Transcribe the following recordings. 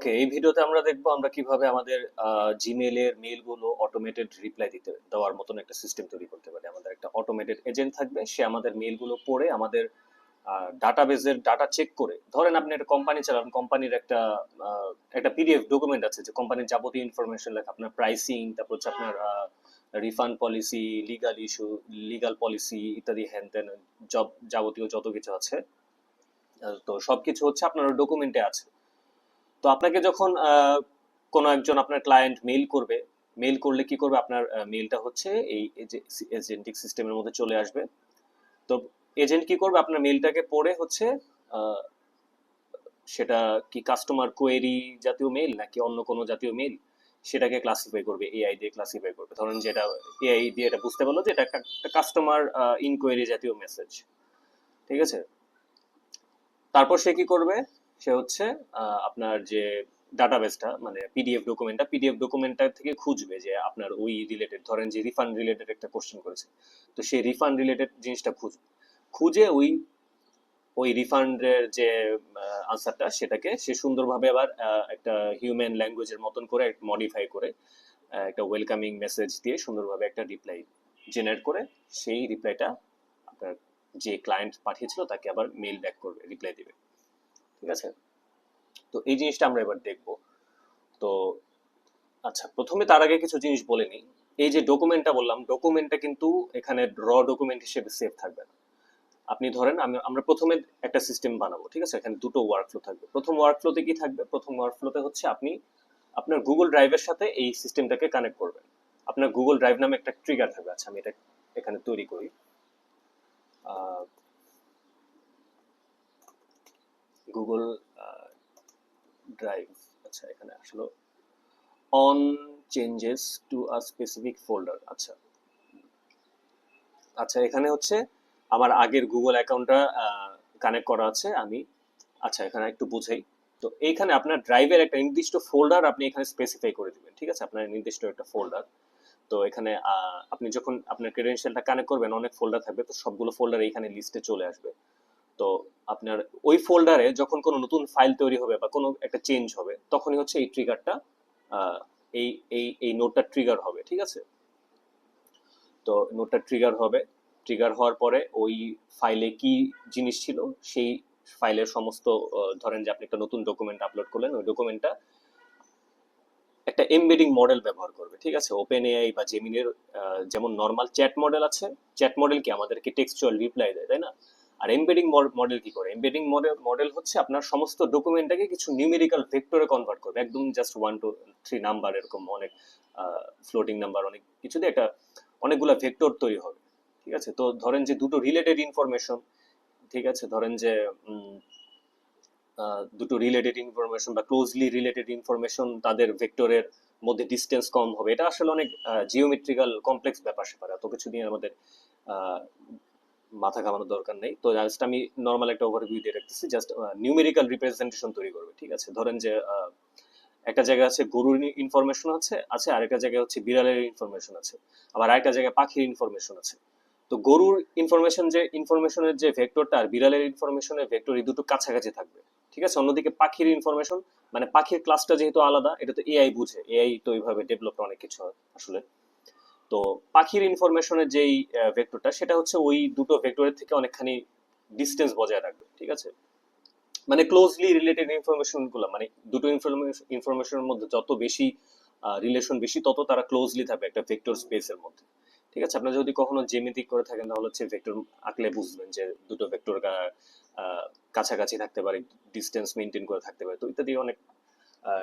ওকে, এই ভিডিওতে আমরা দেখবো আমরা কিভাবে আমাদের জিমেল এর মেইলগুলো অটোমেটেড রিপ্লাই দেওয়ার মতন একটা সিস্টেম তৈরি করতে পারি। আমাদের একটা অটোমেটেড এজেন্ট থাকবে, সে আমাদের মেইলগুলো পড়ে আমাদের ডাটাবেজের ডাটা চেক করে, ধরেন আপনি একটা কোম্পানি চালান, কোম্পানির একটা পিডিএফ ডকুমেন্ট আছে যে কোম্পানির যাবতীয় ইনফরমেশন লেখা, আপনার প্রাইসিং, তারপর হচ্ছে আপনার refund policy, legal issue, legal policy ইত্যাদি হ্যান ত্যান যাবতীয় যত কিছু আছে। তো সবকিছু হচ্ছে আপনার ডকুমেন্টে আছে। তো আপনাকে যখন কোনো একজন আপনার ক্লায়েন্ট মেইল করবে, মেইল করলে কি করবে, আপনার মেইলটা হচ্ছে এই এজেন্টিক সিস্টেমের মধ্যে চলে আসবে। তো এজেন্ট কি করবে, আপনার মেইলটাকে পড়ে হচ্ছে আহ, সেটা কি কাস্টমার কোয়েরি জাতীয় মেইল নাকি অন্য কোনো জাতীয় মেইল, সেটাকে ক্লাসিফাই করবে, এআই দিয়ে ক্লাসিফাই করবে। ধরেন যে এটা এআই দিয়ে এটা বুঝতে পারলো যে এটা একটা কাস্টমার ইনকোয়ারি জাতীয় মেসেজ, ঠিক আছে। তারপর সে কি করবে, সে হচ্ছে আপনার যে ডাটাবেসটা মানে পিডিএফ ডকুমেন্টটা থেকে খুঁজবে যে আপনার ওই রিলেটেড, ধরেন যে রিফান্ড রিলেটেড একটা কোশ্চেন করেছে, তো সেই রিফান্ড রিলেটেড জিনিসটা খুঁজে ওই ওই রিফান্ডের যে আনসারটা, সেটাকে সে সুন্দরভাবে আবার একটা হিউম্যান ল্যাঙ্গুয়েজের মতন করে মডিফাই করে একটা ওয়েলকামিং মেসেজ দিয়ে সুন্দরভাবে একটা রিপ্লাই জেনারেট করে সেই রিপ্লাইটা আপনার যে ক্লায়েন্ট পাঠিয়েছিল তাকে আবার মেইল ব্যাক করবে, রিপ্লাই দিবে, ঠিক আছে। তো এই জিনিসটা আমরা এবার দেখব। তো আচ্ছা, প্রথমে তার আগে কিছু জিনিস বলে নিই। এই যে ডকুমেন্টটা বললাম, ডকুমেন্টটা কিন্তু এখানে ডকুমেন্ট হিসেবে সেভ থাকবে না। আপনি ধরেন আমরা প্রথমে একটা সিস্টেম বানাবো, ঠিক আছে। এখানে দুটো ওয়ার্কফ্লো থাকবে। প্রথম ওয়ার্কফ্লোতে কি থাকবে, প্রথম ওয়ার্কফ্লোতে হচ্ছে আপনি আপনার গুগল ড্রাইভের সাথে এই সিস্টেমটাকে কানেক্ট করবেন। আপনার গুগল ড্রাইভ নামে একটা ট্রিগার থাকবে। আচ্ছা, আমি এটা এখানে তৈরি করি। গুগল ড্রাইভ, আচ্ছা এখানে আসলে on changes to a specific folder. আচ্ছা আচ্ছা, এখানে হচ্ছে আমার আগের গুগল অ্যাকাউন্টটা কানেক্ট করা আছে আমি। আচ্ছা, এখানে একটু বুঝাই। তো এইখানে আপনার ড্রাইভের একটা নির্দিষ্ট ফোল্ডার আপনি এখানে স্পেসিফাই করে দিবেন, ঠিক আছে। আপনার নির্দিষ্ট একটা ফোল্ডার। তো এখানে আপনি যখন আপনার ক্রেডেনশিয়ালটা কানেক্ট করবেন, অনেক ফোল্ডার থাকবে, তো সবগুলো ফোল্ডার এখানে লিস্টে চলে আসবে। তো আপনার ওই ফোল্ডারে যখন কোনো নতুন ফাইল তৈরি হবে বা কোনো একটা চেঞ্জ হবে, তখনই হচ্ছে এই ট্রিগারটা, এই এই এই নোটটা ট্রিগার হবে, ঠিক আছে। তো নোটটা ট্রিগার হবে। ট্রিগার হওয়ার পরে ওই ফাইলে কি জিনিস ছিল, সেই ফাইলের সমস্ত ধরেন যে আপনি একটা নতুন ডকুমেন্ট আপলোড করলেন, ওই ডকুমেন্টটা একটা এমবেডিং মডেল ব্যবহার করবে, ঠিক আছে। ওপেন এআই বা জেমিনের যেমন নর্মাল চ্যাট মডেল আছে, চ্যাট মডেল কি আমাদেরকে টেক্সচুয়াল রিপ্লাই দেয়, তাই না। আর এমবেডিং মডেল কি করে, এমবেডিং মডেল হচ্ছে আপনার সমস্ত ডকুমেন্টটাকে কিছু নিউমেরিক্যাল ভেক্টরে কনভার্ট করবে, একদম জাস্ট 1 2 3 নাম্বার, এরকম অনেক ফ্লোটিং নাম্বার, অনেক কিছু দিয়ে একটা অনেকগুলো ভেক্টর তৈরি হবে, ঠিক আছে। তো ধরেন যে দুটো রিলেটেড ইনফরমেশন, ঠিক আছে, ধরেন যে দুটো রিলেটেড ইনফরমেশন বা ক্লোজলি রিলেটেড ইনফরমেশন, তাদের ভেক্টরের মধ্যে ডিস্টেন্স কম হবে। এটা আসলে অনেক জিওমেট্রিক্যাল কমপ্লেক্স ব্যাপার স্যাপার, এত কিছু নিয়ে আমাদের আহ, মাথা ঘামানোর দরকার নেই। তো জাস্ট আমি নর্মাল একটা ওভারভিউ দিয়ে রাখতেছি, জাস্ট নিউমেরিক্যাল রিপ্রেজেন্টেশন তৈরি করবে, ঠিক আছে। ধরেন যে একটা জায়গায় আছে গরুর ইনফরমেশন আছে আছে আরেকটা জায়গায় হচ্ছে বিড়ালের ইনফরমেশন আছে, আবার আরেকটা জায়গায় পাখির ইনফরমেশন আছে। তো গরুর ইনফরমেশনের যে ভেক্টরটা আর বিড়ালের ইনফরমেশনের ভেক্টর, এই দুটো কাছাকাছি থাকবে, ঠিক আছে। অন্যদিকে পাখির ইনফরমেশন, মানে পাখির ক্লাসটা যেহেতু আলাদা, এটা তো এআই বুঝে, এআই তো এইভাবে ডেভেলপ অনেক কিছু হয় আসলে। তো পাখির ইনফরমেশনের যেই ভেক্টরটা, সেটা হচ্ছে ওই দুটো ভেক্টরের থেকে অনেকখানি ডিস্টেন্স বজায় রাখবে, ঠিক আছে। মানে ক্লোজলি রিলেটেড ইনফরমেশন গুলো, মানে দুটো ইনফরমেশনের মধ্যে যত বেশি রিলেশন বেশি, তত তারা ক্লোজলি থাকবে একটা ভেক্টর স্পেসের মধ্যে, ঠিক আছে। আপনারা যদি কখনো জ্যামিতিক করে থাকেন, তাহলে হচ্ছে ভেক্টর আঁকলে বুঝবেন যে দুটো ভেক্টর কাছাকাছি থাকতে পারে, ডিস্টেন্স মেনটেন করে থাকতে পারে, তো ইত্যাদি অনেক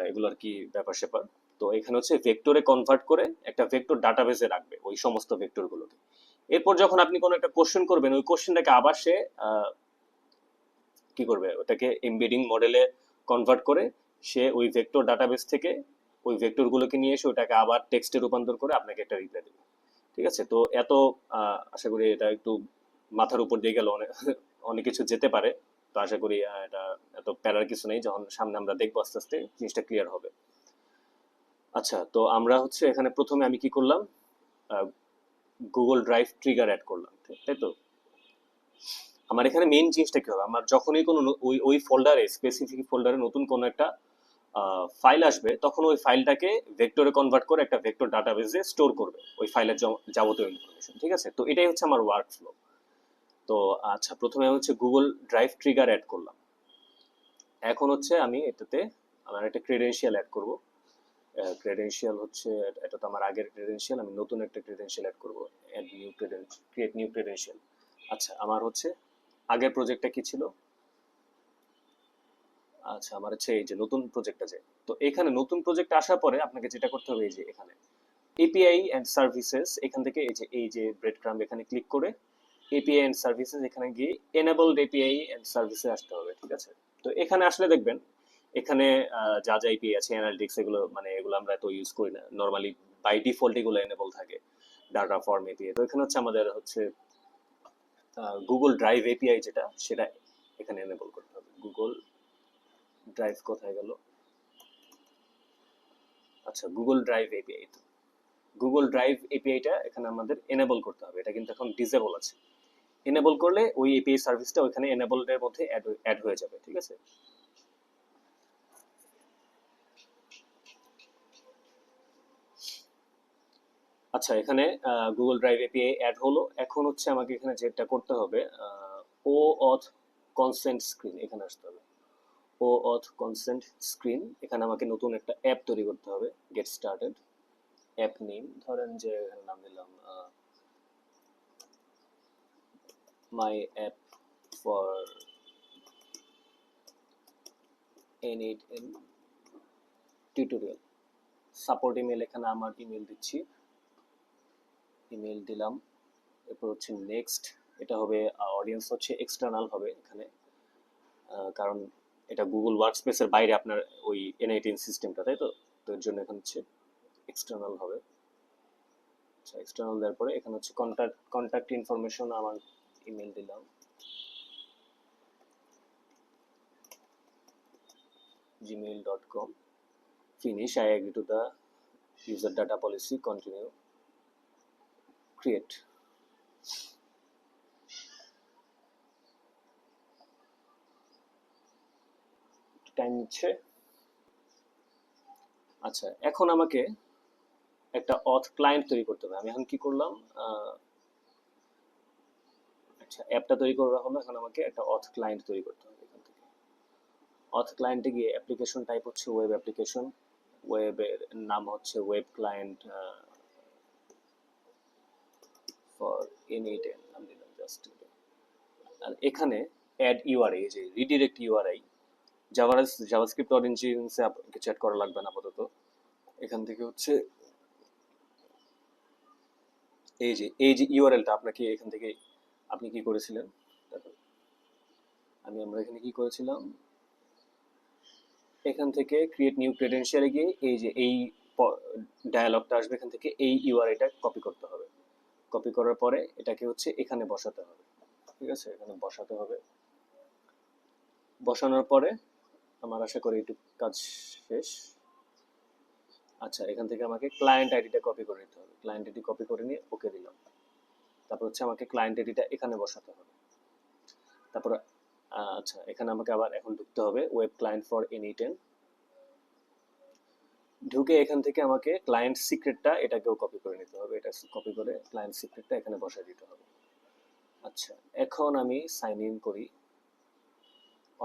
এগুলো আর কি ব্যাপার স্যাপার। তো এখানে হচ্ছে ভেক্টরে কনভার্ট করে একটা ভেক্টর ডাটাবেসে রাখবে ওই সমস্ত ভেক্টর গুলোকে। এরপর যখন আপনি কোনো একটা কোশ্চেন করবেন, ওই কোশ্চেনটাকে আবার সে কি করবে, ওটাকে এমবেডিং মডেলে কনভার্ট করে সে ওই ভেক্টর ডাটাবেস থেকে ওই ভেক্টর গুলোকে নিয়ে এসে ওটাকে আবার টেক্সটে রূপান্তর করে আপনাকে একটা রিপ্লাই দেবে, ঠিক আছে। তো এত আশা করি এটা একটু মাথার উপর দিয়ে গেল, অনেক অনেক কিছু যেতে পারে। তো আশা করি এটা এত প্যারার কিছু নেই, যখন সামনে আমরা দেখবো আস্তে আস্তে জিনিসটা ক্লিয়ার হবে। আচ্ছা, তো আমরা হচ্ছে এখানে প্রথমে আমি কি করলাম, গুগল ড্রাইভ ট্রিগার অ্যাড করলাম, তাই তো। আমার এখানে মেইন জিনিসটা কি হবে, আমার যখনই কোনো ওই ওই ফোল্ডারে, স্পেসিফিক ফোল্ডারে নতুন কোনো একটা ফাইল আসবে, তখন ওই ফাইলটাকে ভেক্টরে কনভার্ট করে একটা ভেক্টর ডাটাবেসে স্টোর করবে ওই ফাইলের যাবতীয় ইনফরমেশন। ঠিক আছে, তো এটাই হচ্ছে আমার ওয়ার্ক ফ্লো। তো আচ্ছা, প্রথমে হচ্ছে গুগল ড্রাইভ ট্রিগার অ্যাড করলাম। এখন হচ্ছে আমি এটাতে আমার একটা ক্রেডেনশিয়াল অ্যাড করব। ক্রেডেনশিয়াল হচ্ছে, এটা তো আমার আগের ক্রেডেনশিয়াল, আমি নতুন একটা ক্রেডেনশিয়াল অ্যাড করব। Add new credential, create new credential. আচ্ছা, আমার হচ্ছে আগের প্রজেক্টটা কি ছিল? আচ্ছা, আমার হচ্ছে এই যে নতুন প্রজেক্ট আছে। তো এখানে নতুন প্রজেক্ট আসার পরে আপনাকে যেটা করতে হবে, এই যে এখানে এপিআই এন্ড সার্ভিসেস, এখান থেকে এই যে ব্রেড ক্রাম্ব, এখানে ক্লিক করে এপিআই এন্ড সার্ভিসেস এখানে গিয়ে এনেবলড এপিআই এন্ড সার্ভিসে আসতে হবে। ঠিক আছে, তো এখানে আসলে দেখবেন এখানে যা যা এপিআই আছে, অ্যানালিটিক্স, এগুলো মানে এগুলো আমরা তো ইউজ করি না নর্মালি, বাই ডিফল্ট এগুলো এনেবল থাকে। ডাটা ফর্ম এপিআই, তো এখানে হচ্ছে আমাদের হচ্ছে গুগল ড্রাইভ এপিআই যেটা, সেটা এখানে এনেবল করতে হবে। গুগল ড্রাইভ কোথায় গেল? আচ্ছা, Google Drive API, Google Drive এপিআইটা এখানে আমাদের এনেবল করতে হবে। এটা কিন্তু এখন ডিসেবল আছে। এনেবল করলে ওই এপিআই সার্ভিসটা ওখানে এনেবলড এর মধ্যে অ্যাড হয়ে যাবে। ঠিক আছে, আচ্ছা, এখানে গুগল ড্রাইভ এপিআই অ্যাড হলো। এখন হচ্ছে আমাকে এখানে যেটা করতে হবে, ও অথ কনসেন্ট স্ক্রিন, এখানে আসতে হবে। ও অথ কনসেন্ট স্ক্রিন, এখানে আমাকে নতুন একটা অ্যাপ তৈরি করতে হবে। গেট স্টার্টেড, অ্যাপ নেম ধরেন যে এখানে নাম দিলাম মাই app for N8N tutorial. Support email, এখানে আমার ইমেল দিচ্ছি, ইমেল দিলাম। এরপর হচ্ছে নেক্সট, এটা হবে অডিয়েন্স হচ্ছে এক্সটার্নাল হবে এখানে, কারণ এটা গুগল ওয়ার্কস্পেসের বাইরে আপনার ওই N18 সিস্টেমটা, তাই তো? তো এর জন্য এখানে হচ্ছে এক্সটার্নাল হবে। আচ্ছা, এক্সটার্নাল দেওয়ার পরে এখানে হচ্ছে কন্ট্যাক্ট ইনফরমেশন, আমার ইমেল দিলাম, gmail.com, finish, I agree to the user data policy, continue, create। Time নিচ্ছে। আচ্ছা, এখন আমাকে একটা অথ ক্লায়েন্ট তৈরি করতে হবে। আমি এখন কি করলাম, আচ্ছা, অ্যাপটা তৈরি করা হলো, এখন আমাকে একটা অথ ক্লায়েন্ট তৈরি করতে হবে। এখান থেকে অথ ক্লায়েন্টে গিয়ে অ্যাপ্লিকেশন টাইপ হচ্ছে ওয়েব অ্যাপ্লিকেশন, ওয়েবের নাম হচ্ছে ওয়েব ক্লায়েন্ট ফর N8N, নাম দিলাম জাস্ট। আর এখানে অ্যাড ইউআরআই, এই যে রিডিরেক্ট ইউআরআই, জাভাস্ক্রিপ্ট অরিজিনসে কিছু অ্যাড করা লাগবে না আপাতত। এখান থেকে হচ্ছে এই যে ইউআরএলটা আপনাকে এখান থেকে, আপনি কি করেছিলেন, আমরা এখানে কি করেছিলাম, এখান থেকে ক্রিয়েট নিউ ক্রেডেনশিয়ালে গিয়ে এই ডায়ালগটা আসবে, এখান থেকে এই ইউআরআইটা কপি করতে হবে। কপি করার পরে এটাকে হচ্ছে এখানে বসাতে হবে। ঠিক আছে, এখানে বসাতে হবে। বসানোর পরে আমার আশা করি একটু কাজ শেষ। আচ্ছা, এখান থেকে আমাকে ক্লায়েন্ট আইডিটা কপি করে নিতে হবে। ক্লায়েন্ট আইডি কপি করে নিয়ে ওকে দিলাম। তারপর হচ্ছে আমাকে ক্লায়েন্ট আইডিটা এখানে বসাতে হবে। তারপর আচ্ছা, এখানে আমাকে আবার এখন ঢুকতে হবে ওয়েব ক্লায়েন্ট ফর N8N। ঢুকে এখান থেকে আমাকে ক্লায়েন্ট সিক্রেটটা এটাকেও কপি করে নিতে হবে। এটা কপি করে ক্লায়েন্ট সিক্রেটটা এখানে বসাই দিতে হবে। আচ্ছা, এখন আমি সাইন ইন করি।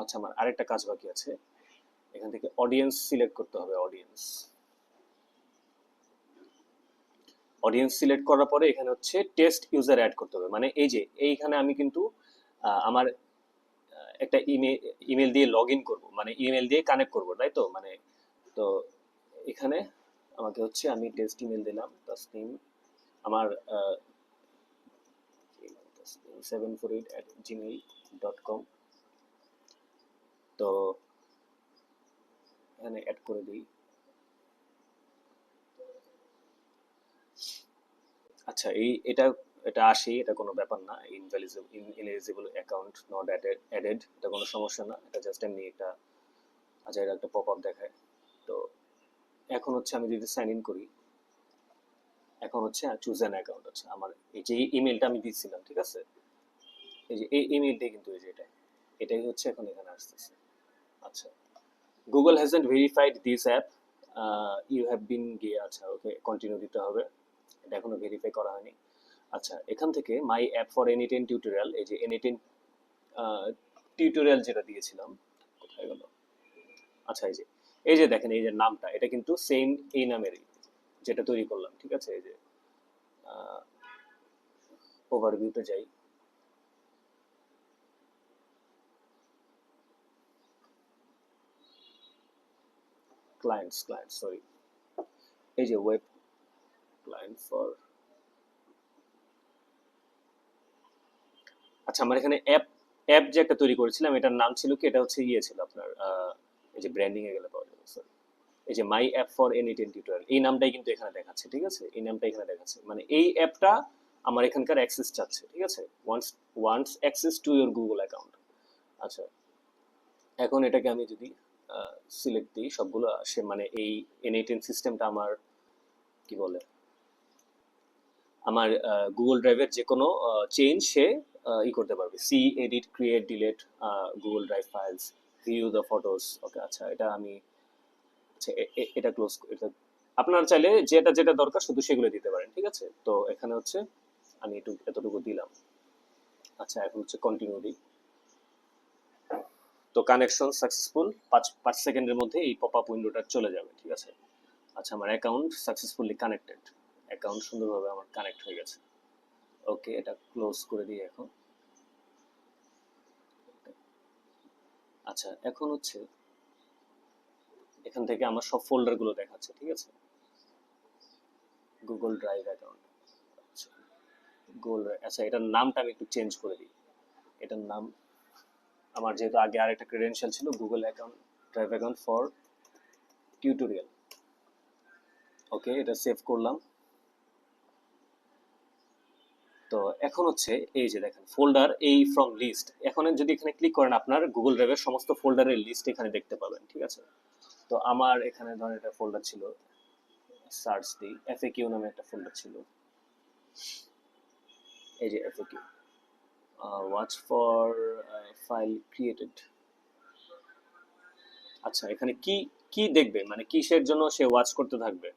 আচ্ছা, আমার আরেকটা কাজ বাকি আছে। এখান থেকে অডিয়েন্স সিলেক্ট করতে হবে। অডিয়েন্স সিলেক্ট করার পরে এখানে হচ্ছে টেস্ট ইউজার অ্যাড করতে হবে। মানে এই যে এইখানে আমি কিন্তু আমার একটা ইমেল দিয়ে লগ ইন করবো, মানে ইমেল দিয়ে কানেক্ট করবো, তাই তো? মানে তো এখানে আমাকে হচ্ছে, আমি টেস্ট ইমেল দিলাম, তাসনিম, আমার 748@gmail.com। তো এখানে অ্যাড করে দিই। আচ্ছা, এটা এটা আসি, এটা কোনো ব্যাপার না। ইনএলিজিবল অ্যাকাউন্ট নট অ্যাডেড, এটা কোনো সমস্যা না। এটা জাস্ট এমনি একটা আচ্ছা, একটা পপ আপ দেখায়। তো এখন হচ্ছে আমি যদি সাইন ইন করি, এখন হচ্ছে চুজ অ্যান অ্যাকাউন্ট। আচ্ছা, আমার এই যে ইমেলটা আমি দিচ্ছিলাম, ঠিক আছে, এই যে এই ইমেলটাই কিন্তু এই যে এটাই হচ্ছে এখন এখানে আসতেছে। আচ্ছা, Google hasn't verified this app, you have been গিয়ে, আচ্ছা ওকে কন্টিনিউ দিতে হবে, এটা এখনো ভেরিফাই করা হয়নি। আচ্ছা এখান থেকে মাই app for any ten tutorial, এই যে এনি টেন টিউটোরিয়াল যেটা দিয়েছিলাম, কোথায় গেল, আচ্ছা এই যে দেখেন এই যে নামটা, এটা কিন্তু সেম এই নামেরই যেটা তৈরি করলাম, ঠিক আছে। এই যে ওভারভিউতে যাই, ক্লায়েন্টস সরি, এই যে ওয়েব ক্লায়েন্ট ফর, আচ্ছা আমার এখানে অ্যাপ অ্যাপ যে একটা তৈরি করেছিলাম এটার নাম ছিল কি, এটা হচ্ছে ইয়ে ছিল আপনার এই যে ব্র্যান্ডিং এ গেলে পাওয়া যাবে, সরি, এই যে মাই app for any ten tutorial, এই নামটাই কিন্তু এখানে দেখাচ্ছে, ঠিক আছে, এই নামটা এখানে দেখাচ্ছে, মানে এই অ্যাপটা আমার এখানকার অ্যাক্সেস চাচ্ছে, ঠিক আছে, once once access to your Google account. আচ্ছা এখন এটাকে আমি যদি সিলেক্ট দিই সবগুলো আসে, মানে এই এন8 সিস্টেমটা আমার কি বলে, আমার গুগল ড্রাইভের যে কোনো চেঞ্জ সে ই করতে পারবে, see edit create delete Google Drive files, view the photos, okay আচ্ছা এটা আমি, আচ্ছা এটা ক্লোজ, এটা আপনার চাইলে যেটা যেটা দরকার শুধু সেগুলো দিতে পারেন, ঠিক আছে। তো এখানে হচ্ছে আমি একটু এতটুকু দিলাম। আচ্ছা এখন হচ্ছে কন্টিনিউ দিই, তো কানেকশন সাকসেসফুল, 5 সেকেন্ডের মধ্যে এই পপ আপ উইন্ডোটা চলে যাবে, ঠিক আছে। আচ্ছা আমার অ্যাকাউন্ট সাকসেসফুলি কানেক্টেড, অ্যাকাউন্ট সুন্দরভাবে আমার কানেক্ট হয়ে গেছে, ওকে এটা ক্লোজ করে দিই এখন। আচ্ছা এখন হচ্ছে এখান থেকে আমার সব ফোল্ডার গুলো দেখাচ্ছে, ঠিক আছে, গুগল ড্রাইভ অ্যাকাউন্ট, আচ্ছা গুগল, আচ্ছা এটার নামটা আমি একটু চেঞ্জ করে দিই, এটার নাম আমার যেহেতু আগে আর একটা ক্রেডেনশিয়াল ছিল Google account drive account for tutorial, okay এটা সেভ করলাম। তো এখন হচ্ছে এই যে দেখেন ফোল্ডার এই ফ্রম লিস্ট, এখন যদি এখানে ক্লিক করেন আপনার গুগল ড্রাইভের সমস্ত ফোল্ডারের লিস্ট এখানে দেখতে পাবেন, ঠিক আছে। তো আমার এখানে ধরেন একটা ফোল্ডার ছিল, সার্চ দিই, এফএকিউ নামে একটা ফোল্ডার ছিল, এই যে FAQ, watch for file created. আচ্ছা এখানে কি কি দেখবে, মানে কিসের জন্য সে ওয়াচ করতে থাকবে,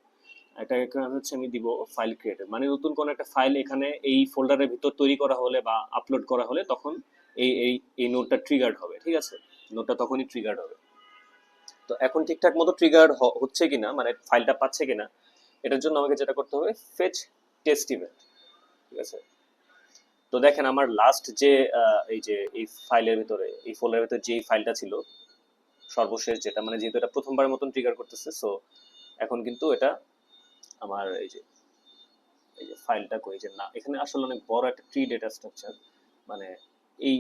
এটা এখানে হচ্ছে আমি দিব ফাইল ক্রিয়েটেড, মানে নতুন কোন একটা ফাইল এখানে এই ফোল্ডারের ভিতর তৈরি করা হলে বা আপলোড করা হলে তখন এই এই এই নোটটা ট্রিগার্ড হবে, ঠিক আছে, নোটটা তখনই ট্রিগার্ড হবে। তো এখন ঠিকঠাক মতো ট্রিগার হচ্ছে কিনা, মানে ফাইলটা পাচ্ছে কিনা, এটার জন্য আমাকে যেটা করতে হবে, ফেচ টেস্ট ইভেন্ট, ঠিক আছে। তো দেখেন আমার লাস্ট যে এই যে এই ফাইলের ভিতরে, এই ফোল্ডারের ভিতরে যে ফাইলটা ছিল সর্বশেষ যেটা, মানে যেহেতু এটা প্রথমবারের মতন ট্রিগার করতেছে, সো এখন কিন্তু এটা আমার এই যে ফাইলটা কই, যে না এখানে আসলে অনেক বড় একটা ট্রি ডেটা স্ট্রাকচার, মানে এই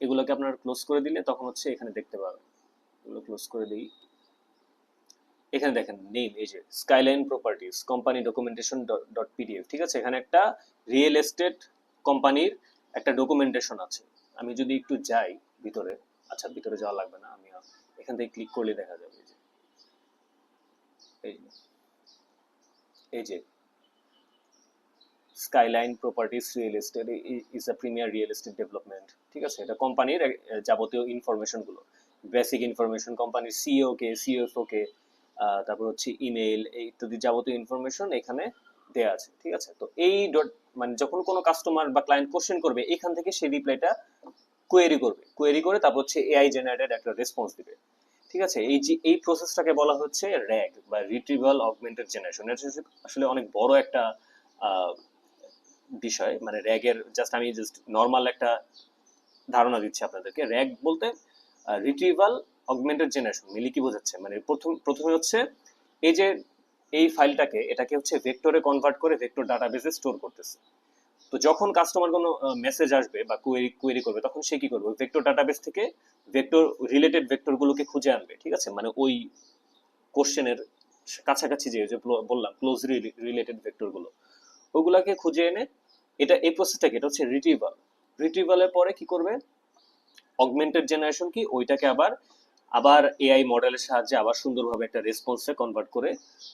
এগুলোকে আপনার ক্লোজ করে দিলে তখন হচ্ছে এখানে দেখতে পাবেন, এগুলো ক্লোজ করে দিই, এখানে দেখেন নেম, এই যে skyline properties company documentation dot PDF, ঠিক আছে, এখানে একটা রিয়েল এস্টেট কোম্পানির একটা ডকুমেন্টেশন আছে। আমি যদি একটু যাই ভিতরে, আচ্ছা ভিতরে যাওয়া লাগবে না, আমি এখান থেকে ক্লিক করলে দেখা যাবে যে এই এই যে skyline properties real estate is a premier real estate development, ঠিক আছে, এটা কোম্পানির যাবতীয় ইনফরমেশন গুলো, বেসিক ইনফরমেশন, কোম্পানির সিইও কে, সিএফও কে, তারপর হচ্ছে ইমেল, এই ইত্যাদি যাবতীয় ইনফরমেশন এখানে দেয়া আছে, ঠিক আছে। তো এই ডট, মানে যখন কোনো কাস্টমার বা ক্লায়েন্ট কোশ্চেন করবে এখান থেকে সেই রিপ্লাইটা কোয়েরি করবে, কোয়েরি করে তারপর হচ্ছে এআই জেনারেটেড একটা রেসপন্স দিবে, ঠিক আছে। এই যে এই প্রসেসটাকে বলা হচ্ছে র্যাগ বা রিট্রিভাল অগমেন্টেড জেনারেশন, এটা আসলে অনেক বড় একটা বিষয়, মানে র্যাগের জাস্ট আমি জাস্ট নর্মাল একটা ধারণা দিচ্ছি আপনাদেরকে। র্যাগ বলতে রিট্রিভাল অগমেন্টেড জেনারেশন মিলি কি বোঝাচ্ছে, মানে প্রথমে হচ্ছে এই যে এই ফাইলটাকে এটাকে হচ্ছে ভেক্টরে কনভার্ট করে ভেক্টর ডাটাবেসে স্টোর করতেছে। তো যখন কাস্টমার কোনো মেসেজ আসবে বা কোয়েরি করবে তখন সে কি করবে, ভেক্টর ডাটাবেস থেকে ভেক্টর রিলেটেড ভেক্টরগুলোকে খুঁজে আনবে, ঠিক আছে, মানে ওই কোশ্চেনের কাছাকাছি যে যে বললাম ক্লোজলি রিলেটেড ভেক্টরগুলো, ওগুলাকে খুঁজে এনে এটা এই প্রসেসটাকে, এটা হচ্ছে রিট্রিভাল, রিট্রিভালের পরে কি করবে, অগমেন্টেড জেনারেশন কি ওইটাকে আবার আবার এআই মডেলের সাহায্যে আবার সুন্দরভাবে একটা রেসপন্সে কনভার্ট করে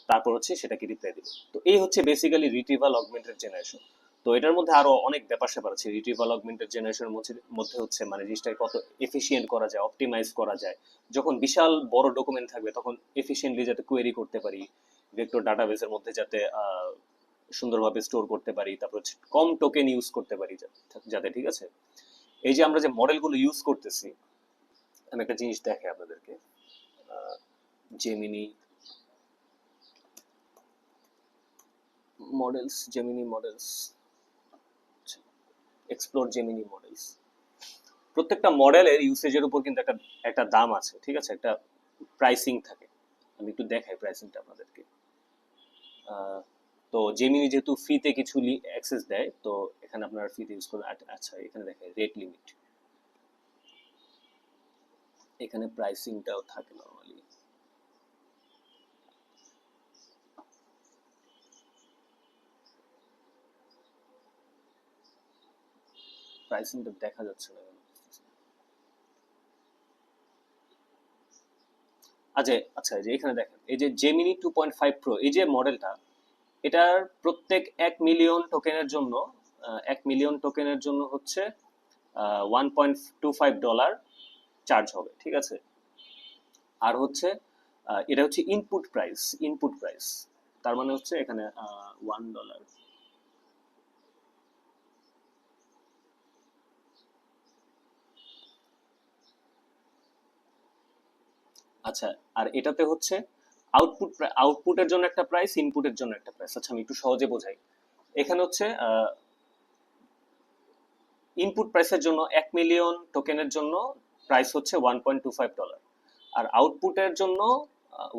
তারপর হচ্ছে সেটাকে রিপ্লাই দিবে। তো এই হচ্ছে বেসিক্যালি রিট্রিভাল অগমেন্টেড জেনারেশন। তো এটার মধ্যে আরো অনেক ব্যাপার স্যাপার আছে। রিট্রিভাল অগমেন্টেড জেনারেশনের মধ্যে হচ্ছে মানে জিনিসটাকে কত এফিশিয়েন্ট করা যায়, অপটিমাইজ করা যায়। যখন বিশাল বড় ডকুমেন্ট থাকবে তখন এফিশিয়েন্টলি যাতে কোয়েরি করতে পারি, ভেক্টর ডাটাবেসের মধ্যে যাতে সুন্দরভাবে স্টোর করতে পারি, তারপর হচ্ছে কম টোকেন ইউজ করতে পারি যাতে, ঠিক আছে। এই যে আমরা যে মডেলগুলো ইউজ করতেছি, আমি একটা জিনিস দেখাই আপনাদেরকে। Gemini models, Gemini models, explore Gemini models. প্রত্যেকটা মডেলের ইউসেজের উপর কিন্তু একটা একটা দাম আছে, ঠিক আছে, একটা প্রাইসিং থাকে। আমি একটু দেখাই প্রাইসিংটা আপনাদেরকে। তো জেমিনি যেহেতু ফ্রিতে কিছু অ্যাক্সেস দেয়, তো এখানে আপনারা ফ্রিতে ইউজ করবেন। আচ্ছা, এখানে দেখাই রেট লিমিট, এখানে প্রাইসিংটাও থাকে নরমালি। প্রাইসিংটা দেখা যাচ্ছে না কেন? আচ্ছা আচ্ছা, এই যে এখানে দেখেন, এই যে জেমিনি 2.5 প্রো, এই যে মডেলটা, এটার প্রত্যেক 1 মিলিয়ন টোকেনের জন্য হচ্ছে $1.25 চার্জ হবে, ঠিক আছে। আর হচ্ছে এটা হচ্ছে ইনপুট প্রাইস, তার মানে হচ্ছে এখানে $1। আচ্ছা, আর এটাতে হচ্ছে আউটপুটের জন্য একটা প্রাইস, ইনপুটের জন্য একটা প্রাইস। আচ্ছা, আমি একটু সহজে বোঝাই। এখানে হচ্ছে ইনপুট প্রাইসের জন্য 1 মিলিয়ন টোকেনের জন্য প্রাইস হচ্ছে $1.25। আর আউটপুটের জন্য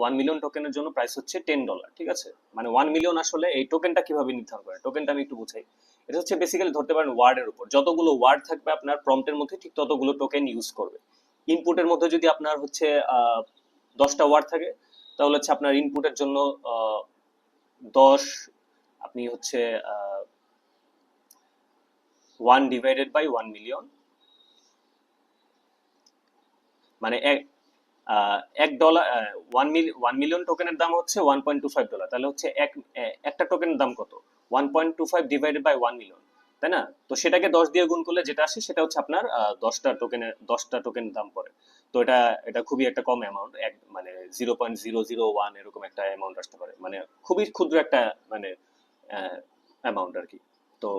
1 মিলিয়ন টোকেনের জন্য প্রাইস হচ্ছে $10, ঠিক আছে। মানে 1 মিলিয়ন আসলে এই টোকেনটা কিভাবে নির্ধারণ করে, টোকেনটা আমি একটু বুঝাই। এটা হচ্ছে বেসিক্যালি ধরতে পারেন ওয়ার্ডের উপর যতগুলো ওয়ার্ড থাকবে আপনার প্রম্পটের মধ্যে, ঠিক ততগুলো টোকেন ইউজ করবে। ইনপুটের মধ্যে যদি আপনার হচ্ছে 10টা ওয়ার্ড থাকে, তাহলে হচ্ছে আপনার ইনপুটের জন্য 10, আপনি হচ্ছে 1/1 মিলিয়ন, মানে $1, 1 মিলিয়ন টোকেনের দাম হচ্ছে $1.25, তাহলে হচ্ছে একটা টোকেনের দাম কত? 1.25/1 মিলিয়ন, তাই না? তো সেটাকে 10 দিয়ে গুণ করলে যেটা আসে সেটা হচ্ছে আপনার 10টা টোকেনের দাম পড়ে। তো এটা এটা খুবই একটা কম অ্যামাউন্ট, মানে 0.001 এরকম একটা অ্যামাউন্ট আসতে পারে, মানে খুবই ক্ষুদ্র একটা মানে অ্যামাউন্ট আর কি। তো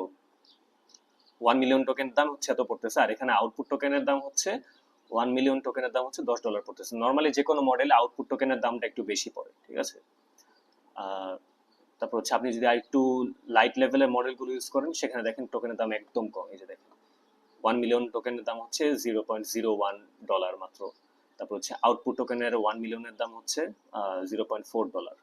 1 মিলিয়ন টোকেনের দাম হচ্ছে এত পড়তেছে, আর এখানে আউটপুট টোকেনের দাম হচ্ছে 1 মিলিয়ন টোকেনের দাম হচ্ছে $10 পড়তেছে। নর্মালি যে কোনো মডেলে আউটপুট টোকেনের দামটা একটু বেশি পড়ে, ঠিক আছে। তারপর হচ্ছে আপনি যদি আরেকটু লাইট লেভেলের মডেলগুলো ইউজ করেন, সেখানে দেখেন টোকেনের দাম একদম কম। এই যে দেখেন, 1 মিলিয়ন টোকেনের দাম হচ্ছে $0.01 মাত্র। তারপর হচ্ছে আউটপুট টোকেনের 1 মিলিয়নের দাম হচ্ছে $0.4।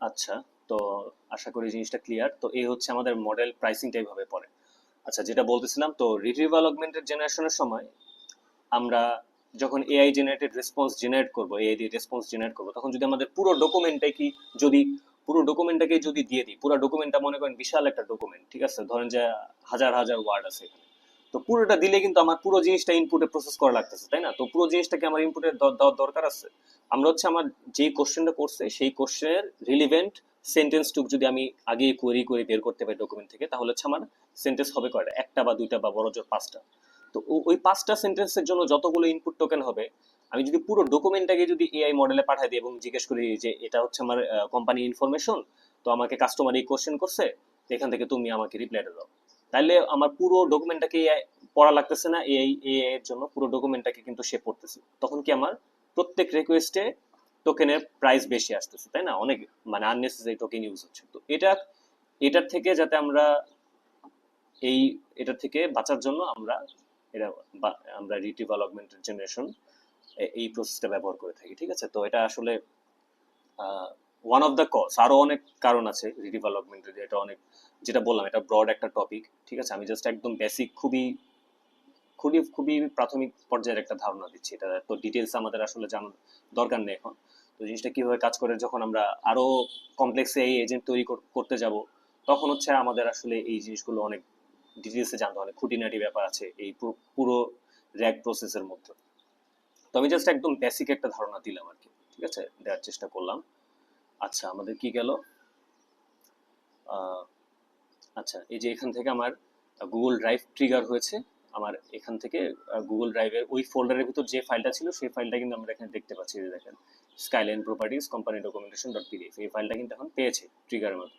আচ্ছা, তো আশা করি জিনিসটা ক্লিয়ার। তো এই হচ্ছে আমাদের মডেল প্রাইসিংটা এইভাবে পড়ে। আচ্ছা, যেটা বলতেছিলাম, তো রিট্রিভাল অগমেন্টেড জেনারেশনের সময় আমরা যখন এআই জেনারেটেড রেসপন্স জেনারেট করবো, এআই দিয়ে রেসপন্স জেনারেট করবো, তখন যদি আমাদের পুরো ডকুমেন্টটাকে যদি দিয়ে দিই, পুরো ডকুমেন্টটা মনে করেন বিশাল একটা ডকুমেন্ট, ঠিক আছে, ধরেন যে হাজার হাজার ওয়ার্ড আছে এখানে। তো পুরোটা দিলে কিন্তু আমার পুরো জিনিসটা ইনপুটে প্রসেস করা লাগতেছে, তাই না? তো পুরো জিনিসটাকে আমার ইনপুটে দেওয়ার দরকার আছে। আমরা হচ্ছে আমার যেই কোশ্চেনটা করছে সেই কোশ্চেনের রিলিভেন্ট সেন্টেন্সটুক যদি আমি আগে কোয়েরি করে বের করতে পারি ডকুমেন্ট থেকে, তাহলে হচ্ছে আমার সেন্টেন্স হবে কয়টা, একটা বা দুইটা বা বড় জোর 5টা। তো ওই 5টা সেন্টেন্সের জন্য যতগুলো ইনপুট টোকেন হবে, আমি যদি পুরো ডকুমেন্টটাকে যদি এআই মডেলে পাঠাই দিই এবং জিজ্ঞেস করি যে এটা হচ্ছে আমার কোম্পানি ইনফরমেশন, তো আমাকে কাস্টমার এই কোশ্চেন করছে, তো এখান থেকে তুমি আমাকে রিপ্লাইটা দাও, তাহলে আমার পুরো ডকুমেন্টটাকে পড়া লাগতেছে না। এআই এআই এর জন্য পুরো ডকুমেন্টটাকে কিন্তু সে পড়তেছে। তখন কি আমার প্রত্যেক রিকোয়েস্টে টোকেনের প্রাইস বেশি আসতেছে, তাই না? অনেক মানে আননেসেসারি টোকেন ইউজ হচ্ছে। তো এটার থেকে যাতে আমরা এই এটা থেকে বাঁচার জন্য এটা আমরা রিট্রিভাল অগমেন্টেড জেনারেশন এই প্রসেসটা ব্যবহার করে থাকি, ঠিক আছে। তো এটা আসলে ওয়ান অফ দ্য কজ, আরো অনেক কারণ আছে রিট্রিভাল অগমেন্টেড। এটা অনেক, যেটা বললাম, এটা ব্রড একটা টপিক, ঠিক আছে। আমি জাস্ট একদম বেসিক, খুবই খুবই খুবই প্রাথমিক পর্যায়ের একটা ধারণা দিচ্ছি। এটা তো ডিটেলস আমাদের আসলে জানার দরকার নেই এখন। তো জিনিসটা কিভাবে কাজ করে, যখন আমরা আরো কমপ্লেক্স এই এজেন্ট তৈরি করতে যাব, তখন হচ্ছে আমাদের আসলে এই জিনিসগুলো অনেক ডিটেলসে জানতে, অনেক খুঁটিনাটি ব্যাপার আছে এই পুরো র্যাগ প্রসেসের মধ্যে। তো আমি জাস্ট একদম বেসিক একটা ধারণা দিলাম আর কি, ঠিক আছে, দেওয়ার চেষ্টা করলাম। আচ্ছা আমাদের কি গেল, আচ্ছা এই যে এখান থেকে আমার গুগল ড্রাইভ ট্রিগার হয়েছে। আমার এখান থেকে গুগল ড্রাইভের ওই ফোল্ডারের ভিতর যে ফাইলটা ছিল সেই ফাইলটা কিন্তু আমরা এখানে দেখতে পাচ্ছি, যে দেখেন skyline properties company documentation dot PDF, এই ফাইলটা কিন্তু এখন পেয়েছে ট্রিগারের মধ্যে।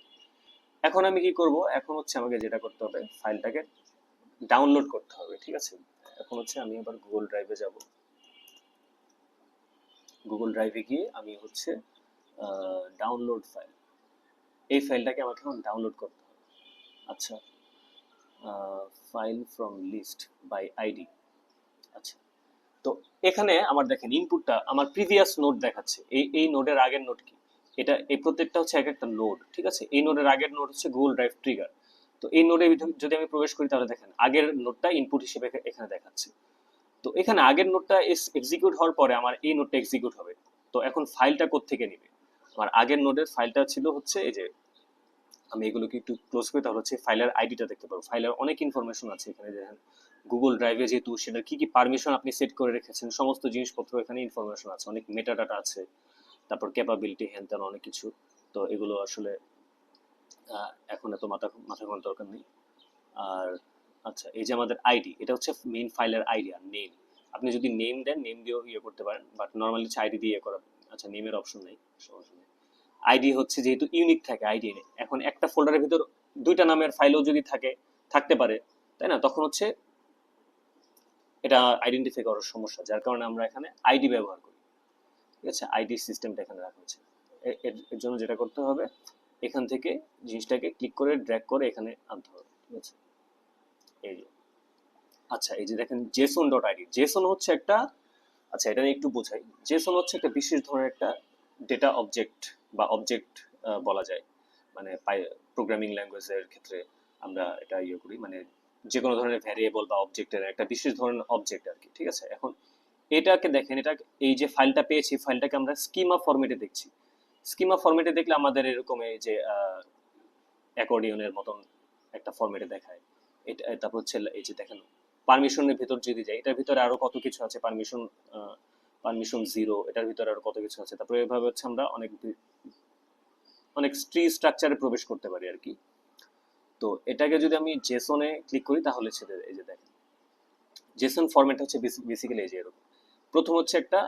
এখন আমি কি করব, এখন হচ্ছে আমাকে যেটা করতে হবে ফাইলটাকে ডাউনলোড করতে হবে, ঠিক আছে। এখন হচ্ছে আমি আবার গুগল ড্রাইভে যাব, গুগল ড্রাইভে গিয়ে আমি হচ্ছে ডাউনলোড ফাইল, এই ফাইলটাকে আমাকে এখন ডাউনলোড করতে হবে। আচ্ছা, file from list by ID. আচ্ছা, তো এখানে আমার দেখেন ইনপুটটা আমার প্রিভিয়াস নোড দেখাচ্ছে, এই নোডের আগের নোড কি, এটা এই প্রত্যেকটা হচ্ছে এক একটা নোড, ঠিক আছে। এই নোডের আগের নোড হচ্ছে গুগল ড্রাইভ ট্রিগার। তো এই নোডে যদি আমি প্রবেশ করি তাহলে দেখেন আগের নোডটা ইনপুট হিসেবে এখানে দেখাচ্ছে। তো এখানে আগের নোডটা এক্সিকিউট হওয়ার পরে আমার এই নোডটা এক্সিকিউট হবে। তো এখন ফাইলটা কোত্থেকে নিবে, আমার আগের নোডের ফাইলটা ছিল হচ্ছে এই যে, আমি এগুলোকে একটু ক্লোজ করি তাহলে হচ্ছে ফাইলের আইডিটা দেখতে পাবো। ফাইলের অনেক ইনফরমেশন আছে এখানে, দেখেন গুগল ড্রাইভে যেহেতু সেটার কি কি পারমিশন আপনি সেট করে রেখেছেন সমস্ত জিনিসপত্র এখানে ইনফরমেশন আছে, অনেক মেটা ডাটা আছে, তারপর ক্যাপাবিলিটি হ্যান ত্যান অনেক কিছু। তো এগুলো আসলে এখন এত মাথা মাথা ঘামানোর দরকার নেই। আর আচ্ছা এই যে আমাদের আইডি, এটা হচ্ছে মেইন ফাইলের আইডি আর নেম। আপনি যদি নেম দেন নেম দিয়েও ইয়ে করতে পারেন, বাট নর্মালি হচ্ছে আইডি দিয়ে করা। আচ্ছা নেমের অপশন নেই, সমস্যা নেই। আইডি হচ্ছে যেহেতু ইউনিক থাকে আইডি, এখন একটা ফোল্ডারের ভিতর দুইটা নামের ফাইলও যদি থাকতে পারে, তাই না, তখন হচ্ছে এটা আইডেন্টিফাই করার সমস্যা, যার কারণে আমরা এখানে আইডি ব্যবহার করি, ঠিক আছে। আইডি সিস্টেমটা এখানে রাখা হয়েছে। এর জন্য যেটা করতে হবে, এখান থেকে জিনিসটাকে ক্লিক করে ড্র্যাগ করে এখানে আনতে হবে, ঠিক আছে। এই যে আচ্ছা এই যে দেখেন জেসন ডট আইডি, জেসন হচ্ছে একটা, আচ্ছা এটা নিয়ে একটু বোঝাই। জেসন হচ্ছে একটা বিশেষ ধরনের একটা ডেটা অবজেক্ট বা অবজেক্ট বলা যায়, মানে প্রোগ্রামিং ল্যাঙ্গুয়েজের ক্ষেত্রে আমরা এটা ইয়ে করি, মানে যে কোনো ধরনের ভ্যারিয়েবল বা অবজেক্টের একটা বিশেষ ধরনের অবজেক্ট আর কি, ঠিক আছে। এখন এটাকে দেখেন, এটা এই যে ফাইলটা পেয়েছি ফাইলটাকে আমরা স্কিমা ফরম্যাটে দেখছি। স্কিমা ফরম্যাটে দেখলে আমাদের এরকম এই যে অ্যাকর্ডিয়নের মতন একটা ফরম্যাটে দেখায়। এটা তারপর হচ্ছে এই যে দেখেন পারমিশনের ভিতর যদি যাই, এটার ভিতরে আরো কত কিছু আছে, পারমিশন পারমিশন জিরো, এটার ভিতরে আরো কত কিছু আছে। তারপরে এভাবে হচ্ছে আমরা অনেক অনেক ট্রি স্ট্রাকচারে প্রবেশ করতে পারি আর কি। তো এটাকে যদি আমি জেসনে ক্লিক করি তাহলে ছেড়ে এই যে দেখেন জেসন ফরম্যাট হচ্ছে বেসিক্যালি এই যে এরকম। প্রথম হচ্ছে একটা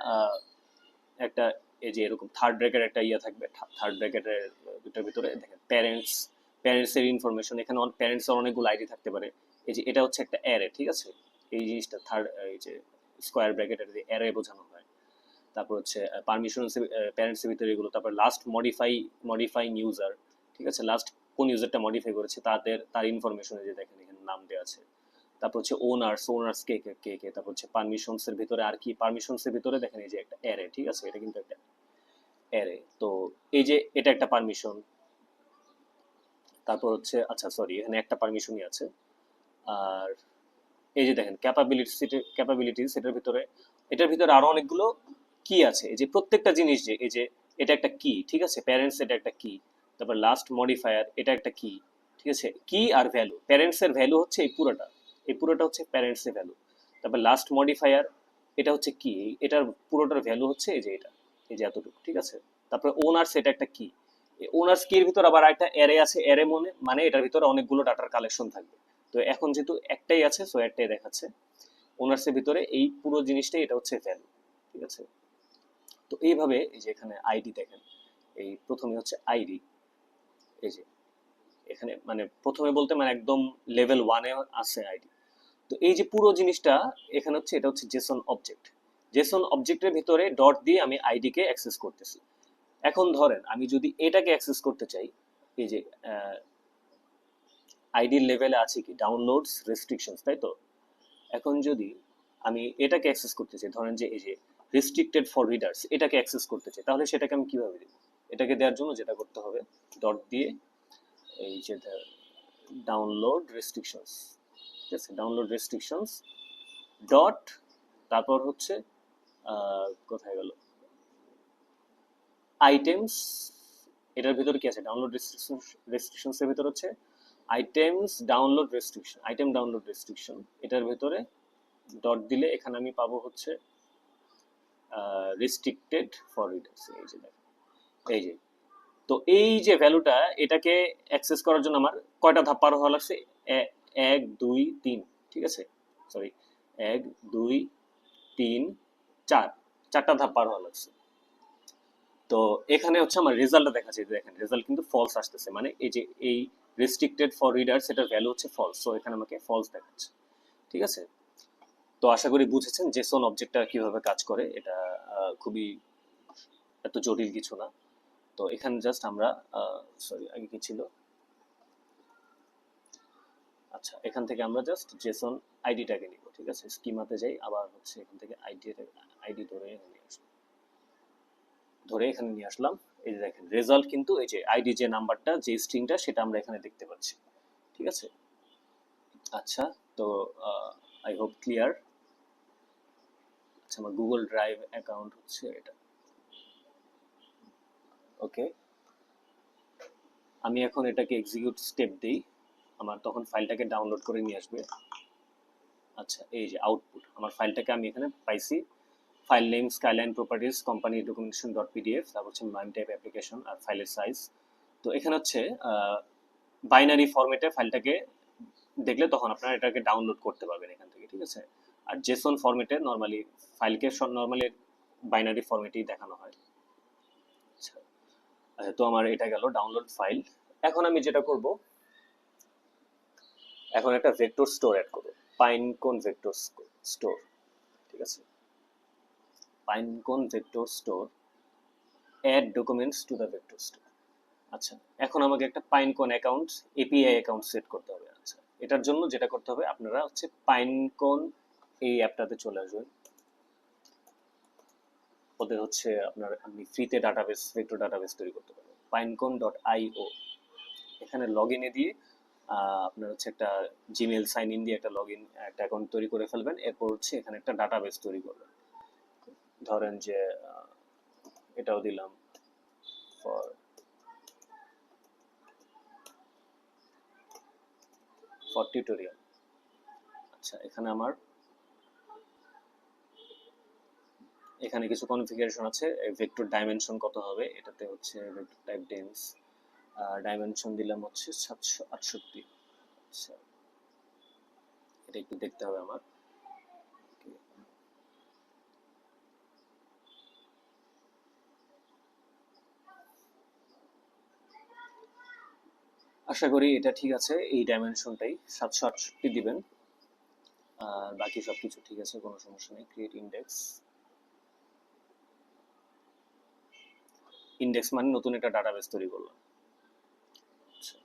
একটা এই যে এরকম থার্ড ব্র্যাকেট একটা ইয়ে থাকবে, থার্ড ব্র্যাকেটের দুটার ভিতরে দেখেন প্যারেন্টস, প্যারেন্টস এর ইনফরমেশন, এখানে প্যারেন্টস এর অনেকগুলো আইডি থাকতে পারে। এই যে এটা হচ্ছে একটা অ্যারে, ঠিক আছে। এই জিনিসটা থার্ড এই যে স্কোয়ার ব্র্যাকেটের যে অ্যারে বোঝানো হয়। তারপর হচ্ছে পারমিশন প্যারেন্টস এর ভিতরে এগুলো, তারপর লাস্ট মডিফাইং ইউজার, ঠিক আছে, লাস্ট কোন ইউজারটা মডিফাই করেছে তার ইনফরমেশন যে দেখেন এখানে নাম দেওয়া আছে। তারপর হচ্ছে ওনার্স কে কে কে কে, তারপর হচ্ছে পারমিশনস এর ভিতরে আর কি, পারমিশনস এর ভিতরে দেখেন এই যে একটা অ্যারে, ঠিক আছে, এটা কিন্তু একটা অ্যারে। তো এই যে এটা একটা পারমিশন। তারপর হচ্ছে আচ্ছা সরি এখানে একটা পারমিশনই আছে। আর এই যে দেখেন ক্যাপাবিলিটিস, এটার ভিতরে আরো অনেকগুলো কি আছে। এই যে প্রত্যেকটা জিনিস, যে এই যে এটা একটা কি, ঠিক আছে, প্যারেন্টস এটা একটা কি, তারপর লাস্ট মডিফায়ার এটা একটা কি, ঠিক আছে, কি আর ভ্যালু, প্যারেন্টস এর ভ্যালু হচ্ছে এই পুরোটা হচ্ছে প্যারেন্টস এর ভ্যালু। তারপর লাস্ট মডিফায়ার এটা হচ্ছে কি, এটার পুরোটার ভ্যালু হচ্ছে এই যে এটা, এই যে এতটুকু, ঠিক আছে। তারপরে ওনার্স এটা একটা কি, ওনার্স কি এর ভিতর আবার একটা অ্যারে আছে, অ্যারে মানে এটার ভিতরে অনেকগুলো ডাটার কালেকশন থাকবে। তো এখন যেহেতু একটাই আছে সো একটাই দেখাচ্ছে। ওনার্সের ভিতরে এই পুরো জিনিসটাই এটা হচ্ছে ভ্যালু, ঠিক আছে। তো এইভাবে এই যে এখানে আইডি দেখেন, এই প্রথমে হচ্ছে আইডি, এই যে এখানে মানে প্রথমে বলতে মানে একদম লেভেল ওয়ানে আছে আইডি। তো এই যে পুরো জিনিসটা এখানে হচ্ছে, এটা হচ্ছে জেসন অবজেক্ট। জেসন অবজেক্টের ভিতরে ডট দিয়ে আমি আইডি কে অ্যাক্সেস করতেছি। এখন ধরেন আমি যদি এটাকে অ্যাক্সেস করতে চাই, এই যে আইডির লেভেলে আছে কি ডাউনলোডস রেস্ট্রিকশনস, তাই তো। এখন যদি আমি এটাকে অ্যাক্সেস করতে চাই, ধরেন যে এই যে রেস্ট্রিক্টেড ফর রিডার্স, এটাকে অ্যাক্সেস করতে চাই, তাহলে সেটাকে আমি কিভাবে দেব। এটাকে দেওয়ার জন্য যেটা করতে হবে, ডট দিয়ে এই যে ডাউনলোড রেস্ট্রিকশনস, ঠিক আছে, ডাউনলোড রেস্ট্রিকশনস ডট, তারপর হচ্ছে কোথায় গেল আইটেমস, এটার ভিতরে কি আছে ডাউনলোড রেস্ট্রিকশনস এর ভিতর হচ্ছে items download restriction, item download restriction, এটার ভিতরে ডট দিলে এখানে আমি পাবো হচ্ছে রেস্ট্রিক্টেড ফর রিডার্স। এই যে দেখেন এই যে তো এই যে ভ্যালুটা, এটাকে অ্যাক্সেস করার জন্য আমার কয়টা ধাপ পার হওয়া লাগছে? 1 2 3, ঠিক আছে, সরি, 1 2 3 4, চারটা ধাপ পার হওয়া লাগছে। তো এখানে হচ্ছে আমার রেজাল্টটা দেখাচ্ছে, দেখেন রেজাল্ট কিন্তু ফলস আসতেছে, মানে এই যে এই রেস্ট্রিক্টেড ফর রিডার্স এটার ভ্যালু হচ্ছে ফলস, সো এখানে আমাকে ফলস দেখাচ্ছে। ঠিক আছে, তো আশা করি বুঝেছেন জেসন অবজেক্টটা কিভাবে কাজ করে। এটা খুবই এত জটিল কিছু না। তো এখানে জাস্ট আমরা, সরি আগে কি ছিল, আচ্ছা এখান থেকে আমরা জাস্ট জেসন আইডিটাকে নিব। ঠিক আছে, স্কিমাতে যাই, আবার হচ্ছে এখান থেকে আইডি ধরে নিয়ে আসবো, ধরে এখানে নিয়ে আসলাম। এই যে দেখেন রেজাল্ট কিন্তু এই যে আইডি যে নাম্বারটা, যে স্ট্রিংটা, সেটা আমরা এখানে দেখতে পাচ্ছি। ঠিক আছে, আচ্ছা, তো আই হোপ ক্লিয়ার। আচ্ছা, আমার গুগল ড্রাইভ অ্যাকাউন্ট হচ্ছে এটা। ওকে, আমি এখন এটাকে এক্সিকিউট স্টেপ দিই, আমার তখন ফাইলটাকে ডাউনলোড করে নিয়ে আসবে। আচ্ছা, এই যে আউটপুট, আমার ফাইলটাকে আমি এখানে পাইছি। File name skyline properties company documentation dot PDF, তারপর হচ্ছে মাইম টাইপ অ্যাপ্লিকেশন, আর ফাইলের সাইজ। তো এখানে হচ্ছে বাইনারি ফরম্যাটে ফাইলটাকে দেখলে তখন আপনারা এটাকে ডাউনলোড করতে পারবেন এখান থেকে। ঠিক আছে, আর জেসন ফরম্যাটে নর্মালি ফাইলকে নর্মালি বাইনারি ফরম্যাটেই দেখানো হয়। আচ্ছা, তো আমার এটা গেল ডাউনলোড ফাইল। এখন আমি যেটা করব, এখন একটা ভেক্টর স্টোর অ্যাড করব, পাইনকোন ভেক্টর স্টোর। ঠিক আছে, Pinecone vector store, add documents to the vector store. আচ্ছা, এখন আমাকে একটা Pinecone account, API account set করতে হবে। আচ্ছা, এটার জন্য যেটা করতে হবে, আপনারা হচ্ছে পাইনকোন এই অ্যাপটাতে চলে আসবেন। ওদের হচ্ছে আপনার, আপনি ফ্রিতে ডাটাবেস, ভেক্টর ডাটাবেস তৈরি করতে পারবেন, pinecone.io। এখানে লগ ইনে দিয়ে আপনার হচ্ছে একটা জিমেল সাইন ইন দিয়ে একটা লগ ইন, একটা অ্যাকাউন্ট তৈরি করে ফেলবেন। এরপর হচ্ছে এখানে একটা ডাটাবেস তৈরি করবেন। ধরেন যে এটাও দিলাম ফর টিউটোরিয়াল। আচ্ছা, এখানে আমার এখানে কিছু কনফিগারেশন আছে। ভেক্টর ডাইমেনশন কত হবে, এটাতে হচ্ছে ভেক্টর টাইপ ডেন্স, ডাইমেনশন দিলাম হচ্ছে 768। আচ্ছা, এটা একটু দেখতে হবে আমার। আশা করি এটা ঠিক আছে, এই ডাইমেনশনটাই 768 দিবেন। আর বাকি সবকিছু ঠিক আছে, কোনো সমস্যা নেই। ক্রিয়েট ইন্ডেক্স, ইন্ডেক্স মানে নতুন একটা ডাটাবেস তৈরি করলাম। আচ্ছা,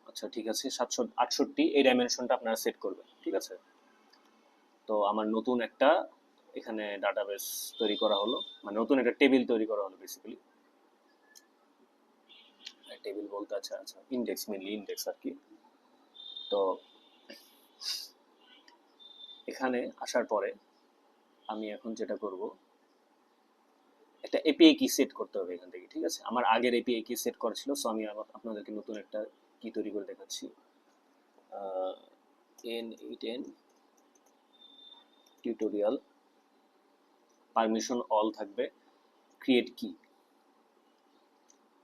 আচ্ছা ঠিক আছে, 768 এই ডাইমেনশনটা আপনারা সেট করবেন। ঠিক আছে, তো আমার নতুন একটা এখানে ডাটাবেস তৈরি করা হলো, মানে নতুন একটা টেবিল তৈরি করা হলো বেসিক্যালি। টেবিল বলতে আচ্ছা আচ্ছা ইন্ডেক্স, মেনলি ইন্ডেক্স আর কি। তো এখানে আসার পরে আমি এখন যেটা করব, একটা এপিআই কি সেট করতে হবে এখান থেকে। ঠিক আছে, আমার আগের এপিআই কি সেট করা ছিল, সো আমি আপনাদেরকে নতুন একটা কি তৈরি করে দেখাচ্ছি। N8N টিউটোরিয়াল, পারমিশন অল থাকবে, ক্রিয়েট কি।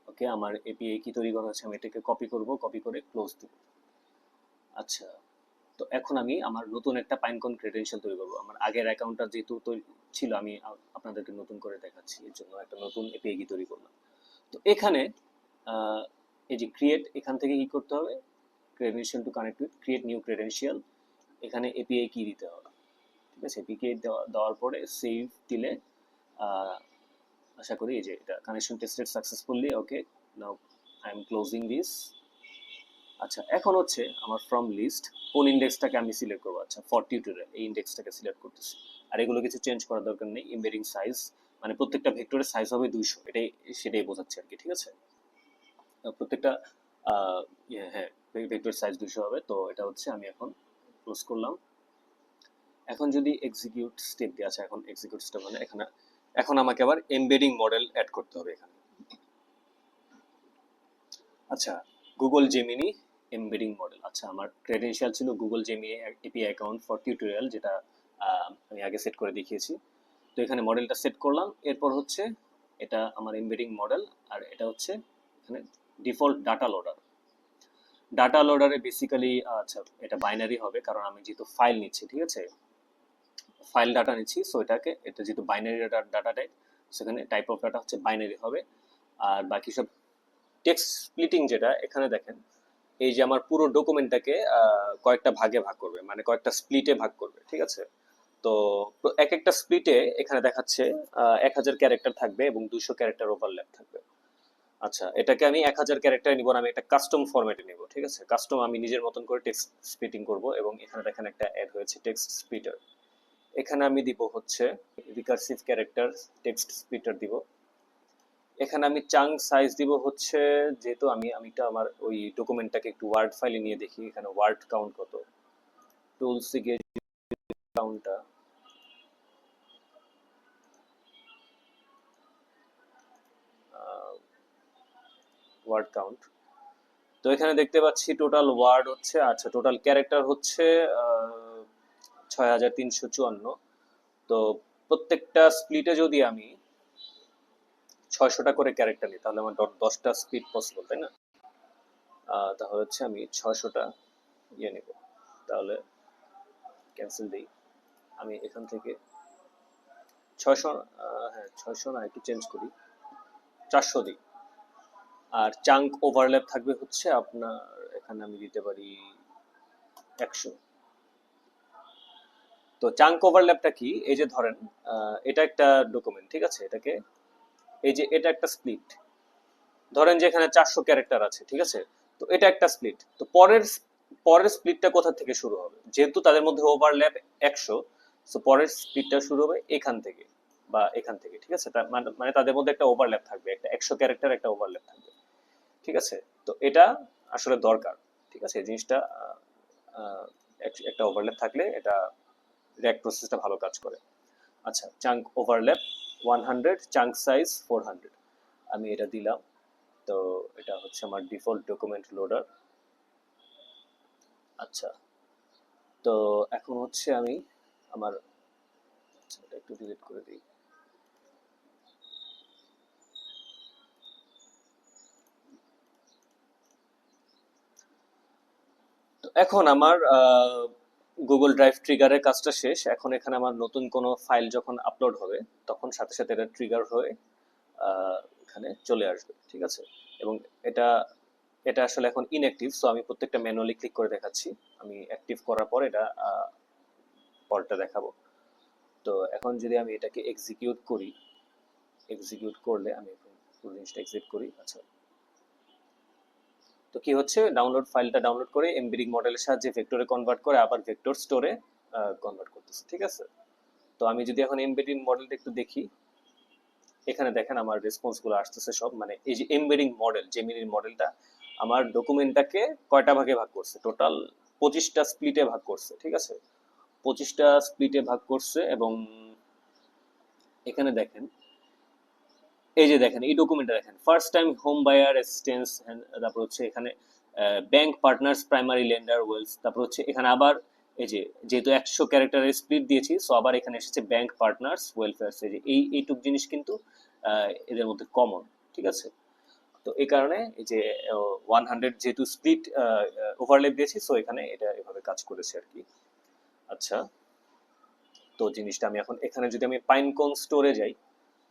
ওকে, আমার এপিআই কি তৈরি করা হচ্ছে, আমি এটাকে কপি করব, কপি করে ক্লোজ দিব। আচ্ছা, তো এখন আমি আমার নতুন একটা পাইনকন ক্রেডেনশিয়াল তৈরি করব। আমার আগের অ্যাকাউন্টটা যেহেতু ছিল, আমি আপনাদেরকে নতুন করে দেখাচ্ছি, এর জন্য একটা নতুন এপিআই কি তৈরি করলাম। তো এখানে এই যে ক্রিয়েট, এখান থেকে কি করতে হবে, credential to connect with, create new credential, এখানে এপিআই কি দিতে হবে। ঠিক আছে, এপিআই দেওয়ার পরে সেভ দিলে আশা করি এই যে এটা connection tested successfully. Okay, now I am closing this. আচ্ছা, এখন হচ্ছে আমার ফ্রম লিস্ট কোন ইন্ডেক্সটাকে আমি সিলেক্ট করবো। আচ্ছা, ফর টিউটোরিয়াল এই ইন্ডেক্সটাকে সিলেক্ট করতেছি। আর এগুলো কিছু চেঞ্জ করার দরকার নেই। এমবেডিং সাইজ মানে প্রত্যেকটা ভেক্টরের সাইজ হবে 200, এটাই সেটাই বোঝাচ্ছে আর কি। ঠিক আছে, প্রত্যেকটা হ্যাঁ, ভেক্টর সাইজ 200 হবে। তো এটা হচ্ছে আমি এখন ক্লোজ করলাম। এখন যদি এক্সিকিউট স্টেপ দিয়ে, আচ্ছা এখন এক্সিকিউট স্টেপ মানে এখানে এখন আমাকে আবার এমবেডিং মডেল অ্যাড করতে হবে এখানে। আচ্ছা, গুগল জেমিনি এমবেডিং মডেল। আচ্ছা, আমার ক্রেডেনশিয়াল ছিল Google Gemini API account for tutorial, যেটা আমি আগে সেট করে দেখিয়েছি। তো এখানে মডেলটা সেট করলাম। এরপর হচ্ছে এটা আমার এমবেডিং মডেল, আর এটা হচ্ছে এখানে ডিফল্ট ডাটা লোডার। ডাটা লোডারে বেসিক্যালি আচ্ছা এটা বাইনারি হবে, কারণ আমি যেহেতু ফাইল নিচ্ছি, ঠিক আছে, ফাইল ডাটা নিচ্ছি, সো এটা যেহেতু বাইনারি ডাটা টাইপ, সেখানে টাইপ অফ ডাটা হচ্ছে বাইনারি হবে। আর বাকি সব টেক্সট স্প্লিটিং, যেটা এখানে দেখেন, এই যে আমার পুরো ডকুমেন্টটাকে কয়েকটা ভাগে ভাগ করবে, মানে কয়েকটা স্প্লিটে ভাগ করবে, ঠিক আছে। তো এক একটা স্প্লিটে এখানে দেখাচ্ছে 1000 ক্যারেক্টার থাকবে এবং 200 ক্যারেক্টার ওভারল্যাপ থাকবে। আচ্ছা, এটাকে আমি 1000 ক্যারেক্টার নিব না, আমি একটা কাস্টম ফরম্যাটে নিব, ঠিক আছে। কাস্টম আমি নিজের মতন করে টেক্সট স্প্লিটিং করব, এবং এখানে দেখেন একটা অ্যাড হয়েছে টেক্সট স্প্লিটার। এখানে আমি দিব হচ্ছে রিকার্সিভ ক্যারেক্টার টেক্সট স্প্লিটার দিব। এখানে আমি চাঙ্ক সাইজ দিব হচ্ছে, যেহেতু আমিটা আমার ওই ডকুমেন্টটাকে একটু ওয়ার্ড ফাইলে নিয়ে দেখি এখানে ওয়ার্ড কাউন্ট কত। টুলসে গিয়ে কাউন্টটা ওয়ার্ড কাউন্ট, তো এখানে দেখতে পাচ্ছি টোটাল ওয়ার্ড হচ্ছে, আচ্ছা টোটাল ক্যারেক্টার হচ্ছে 6354। তো প্রত্যেকটা স্প্লিটে যদি আমি 600টা করে ক্যারেক্টার নিই, তাহলে আমার 10টা স্প্লিট পসিবল, তাই না? তাহলে হচ্ছে আমি 600টা ইয়ে নেব, তাহলে ক্যান্সেল দিই। আমি এখান থেকে 600, হ্যাঁ 600 না, একটু চেঞ্জ করি, 400 দিই। আর চাঙ্ক ওভারল্যাপ থাকবে হচ্ছে আপনার, এখানে আমি দিতে পারি 100। তো চাঙ্ক ওভারল্যাপটা কি, এই যে ধরেন এটা একটা ডকুমেন্ট, ঠিক আছে, এটাকে এই যে এটা একটা স্প্লিট, ধরেন যে এখানে 400 ক্যারেক্টার আছে, ঠিক আছে। তো এটা একটা স্প্লিট, তো পরের পরের স্প্লিটটা কোথা থেকে শুরু হবে, যেহেতু তাদের মধ্যে ওভারল্যাপ 100, সো পরের স্প্লিটটা শুরু হবে এখান থেকে বা এখান থেকে, ঠিক আছে। মানে তাদের মধ্যে একটা ওভারল্যাপ থাকবে, একটা 100 ক্যারেক্টার একটা ওভারল্যাপ থাকবে, ঠিক আছে। তো এটা আসলে দরকার, ঠিক আছে, এই জিনিসটা আহ, একটা ওভারল্যাপ থাকলে এটা র্যাক প্রসেসটা ভালো কাজ করে। আচ্ছা, চাঙ্ক ওভারল্যাপ 100, চাঙ্ক সাইজ 400, আমি এটা দিলাম। তো এটা হচ্ছে আমার ডিফল্ট ডকুমেন্ট লোডার। আচ্ছা, তো এখন হচ্ছে আমি আমার, আচ্ছা এটা একটু ডিলিট করে দিই। তো এখন আমার গুগল ড্রাইভ ট্রিগারের কাজটা শেষ। এখন এখানে আমার নতুন কোনো ফাইল যখন আপলোড হবে, তখন সাথে সাথে এটা ট্রিগার হয়ে এখানে চলে আসবে, ঠিক আছে। এবং এটা এটা আসলে এখন ইনঅ্যাক্টিভ, সো আমি প্রত্যেকটা ম্যানুয়ালি ক্লিক করে দেখাচ্ছি। আমি অ্যাক্টিভ করার পর এটা পরটা দেখাবো। তো এখন যদি আমি এটাকে এক্সিকিউট করি, এক্সিকিউট করলে আমি পুরো জিনিসটা এক্সিট করি। আচ্ছা, তো কি হচ্ছে, ডাউনলোড ফাইলটা ডাউনলোড করে এমবেডিং মডেলের সাহায্যে ভেক্টরে কনভার্ট করে আবার ভেক্টর স্টোরে কনভার্ট করতেছে, ঠিক আছে। তো আমি যদি এখন এমবেডিং মডেলটা একটু দেখি, এখানে দেখেন আমার রেসপন্স গুলো আসতেছে সব, মানে এই যে এমবেডিং মডেল, জেমিনির মডেলটা আমার ডকুমেন্টটাকে কয়টা ভাগে ভাগ করছে, টোটাল 25টা স্প্লিটে ভাগ করছে, ঠিক আছে। 25টা স্প্লিটে ভাগ করছে, এবং এখানে দেখেন, এই যে দেখেন এই ডকুমেন্টটা দেখেন, first time home buyer assistance, তারপর হচ্ছে এখানে bank partners primary lender Wells, তারপর হচ্ছে এখানে আবার এই যে যেহেতু 100 ক্যারেক্টারের স্প্লিট দিয়েছি, সো আবার এখানে এসেছে ব্যাংক পার্টনার্স ওয়েলফেয়ার, এই যে এইটুক জিনিস কিন্তু এদের মধ্যে কমন, ঠিক আছে। তো এই কারণে এই যে 100 যেহেতু স্প্লিট ওভারল্যাপ দিয়েছি, সো এখানে এটা এভাবে কাজ করেছে আর কি। আচ্ছা, তো জিনিসটা আমি এখন এখানে যদি আমি পাইনকন স্টোরে যাই,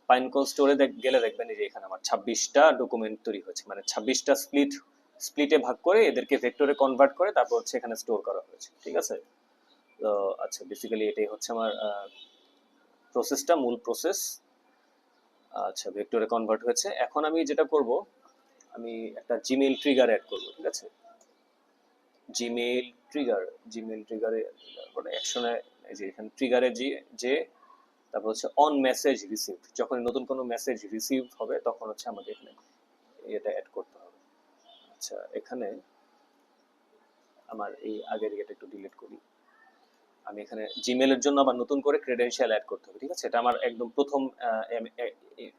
পাইনকন স্টোরে গেলে দেখবেন যে এখানে আমার 26টা ডকুমেন্ট তৈরি হয়েছে, মানে 26টা স্প্লিটে ভাগ করে এদেরকে ভেক্টরে কনভার্ট করে তারপর হচ্ছে এখানে স্টোর করা হয়েছে, ঠিক আছে। তো আচ্ছা, বেসিক্যালি এটাই হচ্ছে আমার প্রসেসটা, মূল প্রসেস। আচ্ছা, ভেক্টরে কনভার্ট হয়েছে, এখন আমি যেটা করব, আমি একটা জিমেইল ট্রিগার অ্যাড করব, ঠিক আছে। জিমেইল ট্রিগার, জিমেইল ট্রিগারে অ্যাকশনে, এই যে এখানে ট্রিগারে যে তারপর হচ্ছে অন মেসেজ রিসিভড, যখন নতুন কোনো মেসেজ রিসিভ হবে তখন হচ্ছে আমাদের এখানে এটা অ্যাড করতে হবে। আচ্ছা, এখানে আমার এই আগের ইয়েটা একটু ডিলিট করি। আমি এখানে জিমেলের জন্য আবার নতুন করে ক্রেডেনশিয়াল অ্যাড করতে হবে, ঠিক আছে। এটা আমার একদম প্রথম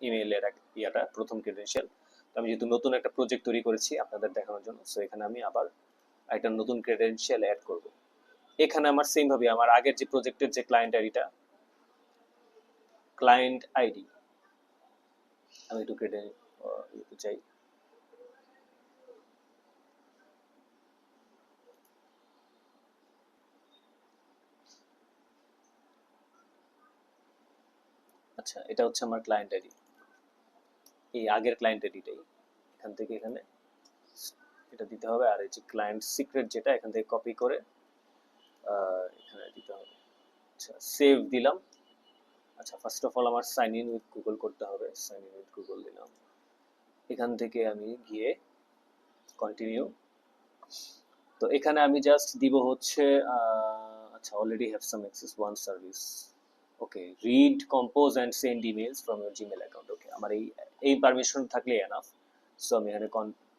ইমেইলের ইয়াটা, প্রথম ক্রেডেনশিয়াল। তো আমি যেহেতু নতুন একটা প্রজেক্ট তৈরি করেছি আপনাদের দেখানোর জন্য, সো এখানে আমি আবার একটা নতুন ক্রেডেনশিয়াল অ্যাড করব। এখানে আমার সেম ভাবে আমার আগের যে প্রজেক্টের যে ক্লায়েন্ট আইডিটা, ক্লায়েন্ট আইডি, আমি একটু কেটে দিতে চাই। আচ্ছা, এটা হচ্ছে আমার ক্লায়েন্ট আইডি, এই আগের ক্লায়েন্ট আইডিটাই। এখান থেকে এখানে এটা দিতে হবে, আর এই যে ক্লায়েন্ট সিক্রেট যেটা এখান থেকে কপি করে এখানে দিতে হবে। আচ্ছা, সেভ দিলাম। আচ্ছা, ফার্স্ট অফ অল আমার সাইন ইন উইথ গুগল করতে হবে। সাইন ইন উইথ গুগল দিলাম। এখান থেকে আমি গিয়ে কন্টিনিউ। তো এখানে আমি জাস্ট দিব হচ্ছে আচ্ছা, already have some access one service. Okay, read compose and send emails from your Gmail account. Okay, আমার এই পারমিশন থাকলে এনাফ। সো আমি এখানে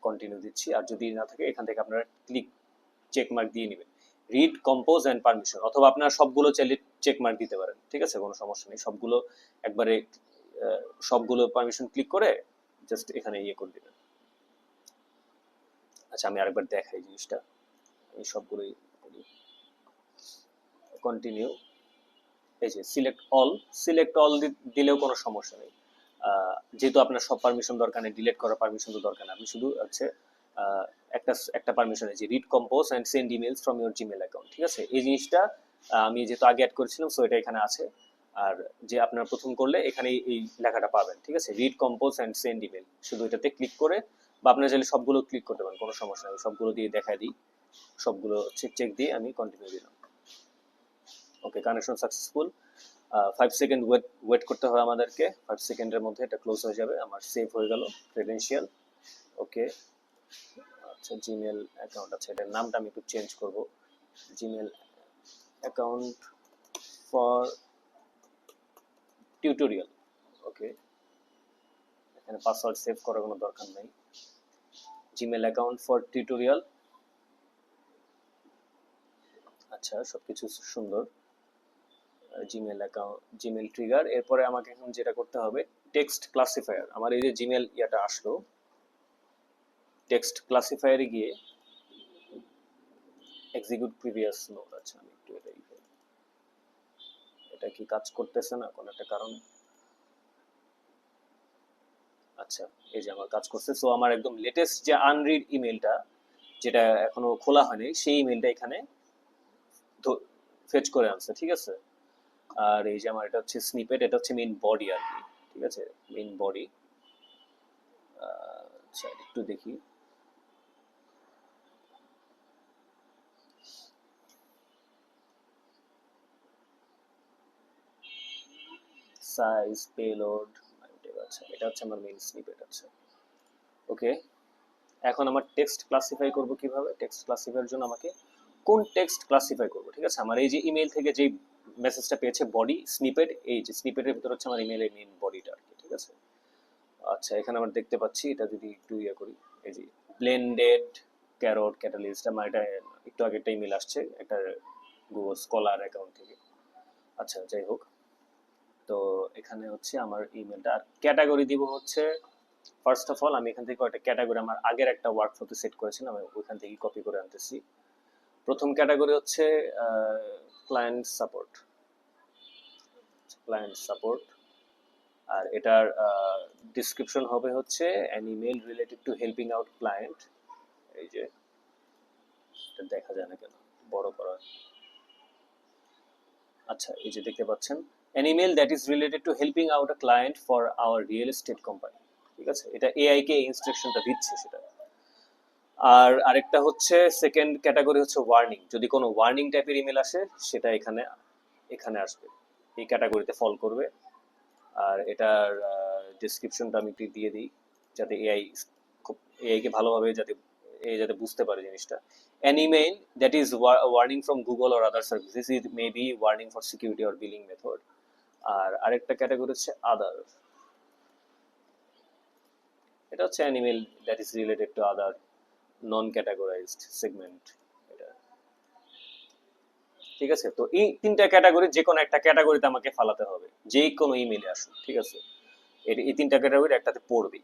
কন্টিনিউ দিচ্ছি, আর যদি না থাকে এখান থেকে আপনারা ক্লিক চেক মার্ক দিয়ে নেবেন। রিড কম্পোজ অ্যান্ড পারমিশন, অথবা আপনারা সবগুলো চাইলে চেক মার্ক দিতে পারেন, ঠিক আছে, কোনো সমস্যা নেই। সবগুলো একবারে সবগুলো পারমিশন ক্লিক করে জাস্ট এখানে ইয়ে করে দিবেন। আচ্ছা, আমি আরেকবার দেখাই জিনিসটা। আমি সবগুলোই করি। কন্টিনিউ। এই যে সিলেক্ট অল দিলেও কোনো সমস্যা নেই। যেহেতু আপনার সব পারমিশন দরকার নেই, ডিলিট করার পারমিশন তো দরকার নেই, আপনি শুধু হচ্ছে একটা একটা পারমিশন আছে, read compose and send emails from your Gmail account, ঠিক আছে। এই জিনিসটা আমি যেহেতু আগে অ্যাড করেছিলাম, সো এটা এখানে আছে। আর যে আপনার প্রথম করলে এখানে এই লেখাটা পাবেন, ঠিক আছে, read compose and send email. শুধু এটাতে ক্লিক করে, বা আপনার চাইলে সবগুলো ক্লিক করতে পারেন, কোনো সমস্যা নেই। সবগুলো দিয়ে দেখাই দিই, সবগুলো চেক দিয়ে আমি কন্টিনিউ দিলাম। ওকে, কানেকশন সাকসেসফুল। 5 সেকেন্ড ওয়েট করতে হবে আমাদেরকে। 5 সেকেন্ডের মধ্যে এটা ক্লোজ হয়ে যাবে। আমার সেভ হয়ে গেল ক্রেডেনশিয়াল। ওকে, আচ্ছা, জিমেল অ্যাকাউন্ট, আচ্ছা এটার নামটা আমি একটু চেঞ্জ করব। Gmail account for tutorial. Okay, এখানে পাসওয়ার্ড সেভ করার কোনো দরকার নেই। Gmail account for tutorial. আচ্ছা, সবকিছু সুন্দর। Gmail account, Gmail trigger. এরপরে আমাকে এখন যেটা করতে হবে, টেক্সট ক্লাসিফায়ার। আমার এই যে জিমেল ইয়াটা আসলো, টেক্সট ক্লাসিফায়ারে গিয়ে এক্সিকিউট প্রিভিয়াস নোট। আচ্ছা, আমি একটু এটা কি কাজ করতেছে না কোনো একটা কারণে? আচ্ছা, এই যে আমার কাজ করছে। সো আমার একদম লেটেস্ট যে আনরিড ইমেলটা, যেটা এখনো খোলা হয়নি, সেই ইমেলটা এখানে ফেচ করে আনছে, ঠিক আছে। আর এই যে আমার এটা হচ্ছে স্নিপেট, এটা হচ্ছে মেইন বডি আর কি, ঠিক আছে, মেইন বডি। আচ্ছা, একটু দেখি। সাইজ, পেলোড, আচ্ছা, এটা হচ্ছে আমার মেইন স্নিপেট। আচ্ছা, ওকে। এখন আমার টেক্সট ক্লাসিফাই করব কিভাবে? টেক্সট ক্লাসিফাইয়ের জন্য আমাকে কোন টেক্সট ক্লাসিফাই করব, ঠিক আছে। আমার এই যে ইমেল থেকে যে মেসেজটা পেয়েছে বডি স্নিপেট, এই যে স্নিপেটের ভিতর হচ্ছে আমার ইমেলের মেইন বডিটা আর কি, ঠিক আছে। আচ্ছা, এখানে আমরা দেখতে পাচ্ছি, এটা যদি একটু ইয়ে করি, এই যে ব্লেন্ডেড ক্যারট ক্যাটালিস্ট, আমার এটা একটু আগে একটা ইমেল আসছে একটা গুগল স্কলার অ্যাকাউন্ট থেকে। আচ্ছা, যাই হোক। তো এখানে হচ্ছে আমার ইমেলটা, আর ক্যাটাগরি দিব হচ্ছে, ফার্স্ট অফ অল আমি এখান থেকে কয়েকটা ক্যাটাগরি আমার আগের একটা ওয়ার্কফ্লোতে সেট করেছিলাম, আমি ওইখান থেকে কপি করে আনতেছি। প্রথম ক্যাটাগরি হচ্ছে ক্লায়েন্ট সাপোর্ট। Client support. আর এটার ডিসক্রিপশন হবে হচ্ছে an email related to helping out client. এই যে এটা দেখা যায় না কেন, বড় করা। আচ্ছা, এই যে দেখতে পাচ্ছেন, an email that is related to helping out a client for our real estate company, ঠিক আছে। এটা এআই কে ইনস্ট্রাকশনটা দিচ্ছে সেটা। আর আরেকটা হচ্ছে সেকেন্ড ক্যাটাগরি হচ্ছে ওয়ার্নিং। যদি কোনো ওয়ার্নিং টাইপের ইমেল আসে, সেটা এখানে এখানে আসবে, এই ক্যাটাগরিতে ফল করবে। আর এটার ডেসক্রিপশনটা আমি একটু দিয়ে দিই, যাতে খুব এআই কে ভালোভাবে যাতে বুঝতে পারে জিনিসটা। An email that is warning from Google or other services, it may be warning for security or billing method. আর আরেকটা ক্যাটাগরি হচ্ছে আদার। এটা হচ্ছে an email that is related to other non categorised segment, এটা, ঠিক আছে। তো এই তিনটা ক্যাটাগরি, যে কোনো একটা ক্যাটাগরিতে আমাকে ফালাতে হবে, যে কোনো ইমেলে আসুক, ঠিক আছে। এই তিনটা ক্যাটাগরি একটাতে পড়বে।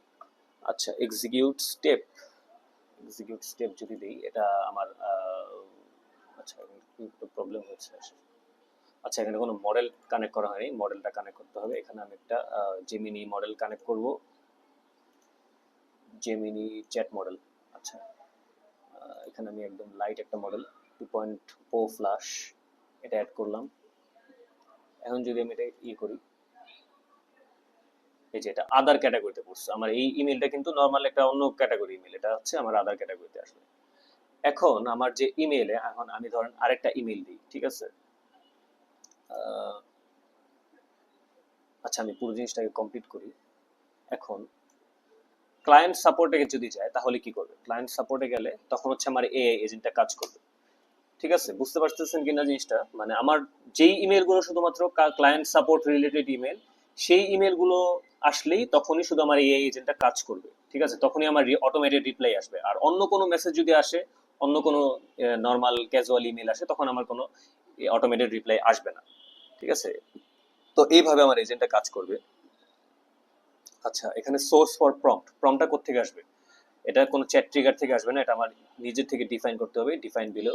আচ্ছা, এক্সিকিউট স্টেপ যদি দিই, এটা আমার আচ্ছা, একটু প্রবলেম হচ্ছে। আচ্ছা, এখানে কোনো মডেল কানেক্ট করা হয়নি, মডেলটা কানেক্ট করতে হবে। এখানে আমি একটা জেমিনি মডেল কানেক্ট করব। Gemini chat model. আচ্ছা, এখানে আমি একদম লাইট একটা মডেল 2.0 ফ্ল্যাশ এটা অ্যাড করলাম। এখন যদি আমি এটা করি, এই যে এটা আদার ক্যাটাগরিতে পড়ছে। আমার এই ইমেলটা কিন্তু নর্মাল একটা অন্য ক্যাটাগরি ইমেল, এটা হচ্ছে আমার আদার ক্যাটাগরিতে আসবে। এখন আমার যে ইমেলে, এখন আমি ধরেন আরেকটা ইমেল দিই, ঠিক আছে? আচ্ছা, আমি পুরো জিনিসটাকে কমপ্লিট করি। এখন ক্লায়েন্ট সাপোর্টে যদি যায় তাহলে কি করবে? ক্লায়েন্ট সাপোর্টে গেলে তখন হচ্ছে আমার এআই এজেন্টটা কাজ করবে, ঠিক আছে? বুঝতে পারতেছেন কিনা জিনিসটা? মানে আমার যেই ইমেলগুলো শুধুমাত্র ক্লায়েন্ট সাপোর্ট রিলেটেড ইমেল, সেই ইমেলগুলো আসলেই তখনই শুধু আমার এআই এজেন্টটা কাজ করবে, ঠিক আছে? তখনই আমার অটোমেটেড রিপ্লাই আসবে। আর অন্য কোনো মেসেজ যদি আসে, অন্য কোনো নর্মাল ক্যাজুয়াল ইমেল আসে, তখন আমার কোনো অটোমেটেড রিপ্লাই আসবে না, ঠিক আছে? তো এইভাবে আমার এজেন্টটা কাজ করবে। আচ্ছা, এখানে সোর্স ফর প্রম্পট, প্রম্পটটা কোত্থেকে আসবে? এটা কোনো চ্যাট ট্রিগার থেকে আসবে না, এটা আমার নিজের থেকে ডিফাইন করতে হবে, ডিফাইন বিলো।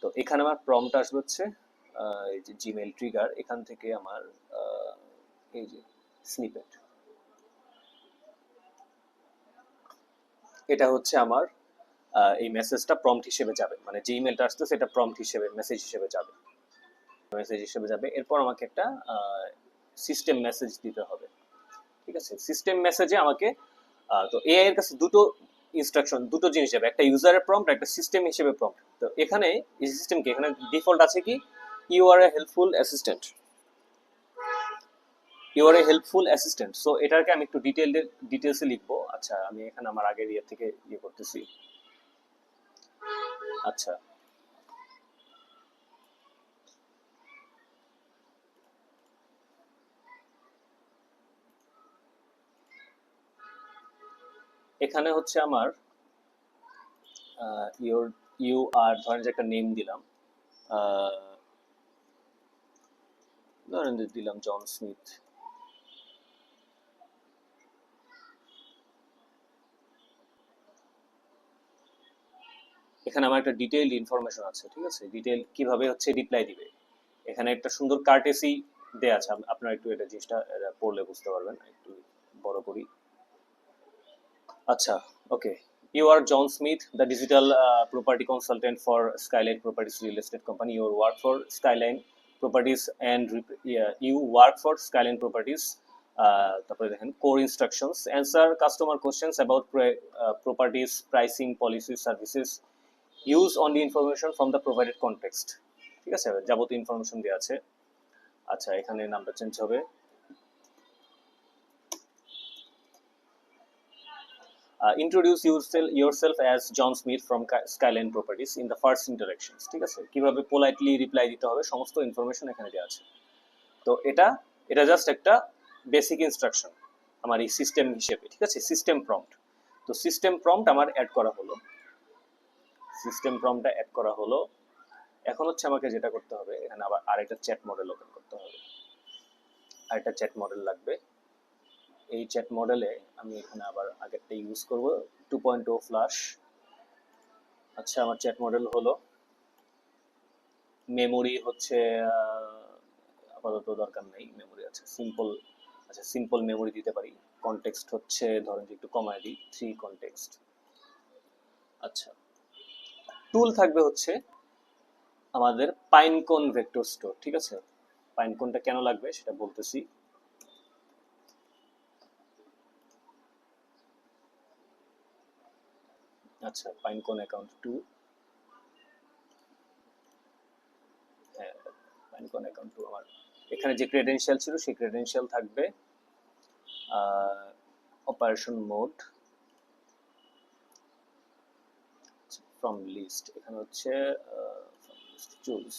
তো এখানে আমার প্রম্পট আসবে হচ্ছে এই যে জিমেল ট্রিগার, এখান থেকে আমার এই যে স্নিপেট, এটা হচ্ছে আমার এই মেসেজটা প্রম্পট হিসেবে যাবে, মানে যে ইমেলটা আসছে সেটা প্রম্পট হিসেবে মেসেজ হিসেবে যাবে, এরপর আমাকে একটা সিস্টেম মেসেজ দিতে হবে, ঠিক আছে? সিস্টেম মেসেজে আমাকে তো এআই এর কাছে দুটো ইনস্ট্রাকশন, দুটো জিনিস যাবে, একটা ইউজারের প্রম্পট, একটা সিস্টেম হিসেবে প্রম্পট। তো এখানে এই সিস্টেম কি, এখানে ডিফল্ট আছে কি you are a helpful assistant, you are a helpful assistant. So এটাকে আমি একটু ডিটেলসে লিখবো। আচ্ছা, আমি এখানে আমার আগের ইয়ে থেকে করতেছি। আচ্ছা, এখানে হচ্ছে আমার ইউর ইউ আর ধরেন যে একটা নেম দিলাম, ধরেন যে দিলাম জন স্মিথ। এখানে আমার একটা ডিটেইলড ইনফরমেশন আছে, ঠিক আছে? ডিটেইল কিভাবে হচ্ছে রিপ্লাই দিবে, এখানে একটা সুন্দর কার্টেসি দেয়া আছে। আপনারা একটু এটা জিনিসটা পড়লে বুঝতে পারবেন। একটু বড় করি। আচ্ছা, ওকে। You are John Smith, the digital property consultant for Skyline Properties Real Estate Company. You work for Skyline Properties and yeah, you work for Skyline Properties. তারপরে দেখেন core instructions, answer customer questions about properties, pricing, policies, services. Use only information from the provided context. ঠিক আছে, যাবতীয় information দেওয়া আছে। আচ্ছা, এখানে নামটা চেঞ্জ হবে। Introduce yourself as John Smith from Skyline Properties in the first interactions, ঠিক আছে? কিভাবে পোলাইটলি রিপ্লাই দিতে হবে সমস্ত ইনফরমেশন এখানে দেওয়া আছে। তো এটা জাস্ট একটা বেসিক ইনস্ট্রাকশন আমার এই সিস্টেম হিসেবে, ঠিক আছে? System prompt. তো সিস্টেম প্রম্পট আমার অ্যাড করা হলো, সিস্টেম প্রম্পটটা অ্যাড করা হলো। এখন হচ্ছে আমাকে যেটা করতে হবে, এখানে আবার আরেকটা চ্যাট মডেল ওপেন করতে হবে, আরেকটা চ্যাট মডেল লাগবে। এই চ্যাট মডেলে আমি এখানে আবার আগেরটা ইউজ করব 2.0 ফ্ল্যাশ। আচ্ছা, আমার চ্যাট মডেল হলো, মেমোরি হচ্ছে আপাতত দরকার নেই, মেমোরি আছে সিম্পল। আচ্ছা, সিম্পল মেমোরি দিতে পারি। কনটেক্সট হচ্ছে ধরেন যে একটু কমায় দিই 3 কনটেক্সট। আচ্ছা, টুল থাকবে হচ্ছে আমাদের পাইনকন ভেক্টর স্টোর, ঠিক আছে? পাইনকনটা কেন লাগবে সেটা বলতেছি। আচ্ছা, পাইনকন অ্যাকাউন্ট 2, হ্যাঁ, পাইনকন অ্যাকাউন্ট 2 আমার এখানে যে ক্রেডেনশিয়াল ছিল সেই ক্রেডেনশিয়াল থাকবে। অপারেশন মোড ফ্রম লিস্ট, এখানে হচ্ছে চুজ,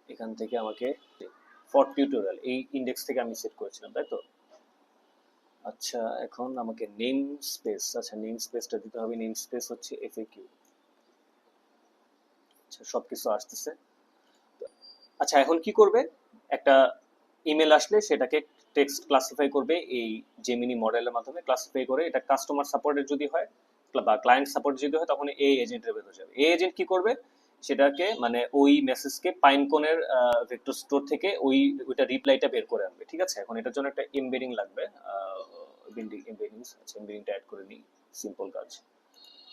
এখান থেকে আমাকে ফর টিউটোরিয়াল এই ইন্ডেক্স থেকে আমি সেট করেছিলাম, তাই তো? আচ্ছা, এখন আমাকে নেম স্পেস, আচ্ছা নেম স্পেসটা দিতে হবে। নেম স্পেস হচ্ছে এফএকিউ। আচ্ছা, সবকিছু আসতেছে। আচ্ছা, এখন কি করবে? একটা ইমেল আসলে সেটাকে টেক্সট ক্লাসিফাই করবে এই জেমিনি মডেলের মাধ্যমে, ক্লাসিফাই করে এটা কাস্টমার সাপোর্টের যদি হয় বা ক্লায়েন্ট সাপোর্ট যদি হয় তখন এই এজেন্টের ভেতরে যাবে। এই এজেন্ট কি করবে? সেটাকে মানে ওই মেসেজকে পাইনকনের ভেক্টর স্টোর থেকে ওইটা রিপ্লাইটা বের করে আনবে, ঠিক আছে? এখন এটার জন্য একটা এমবেডিং লাগবে, বিল্ডিং এমবেডিংস। আচ্ছা, এমবেডিংটা অ্যাড করে নিই, সিম্পল কাজ।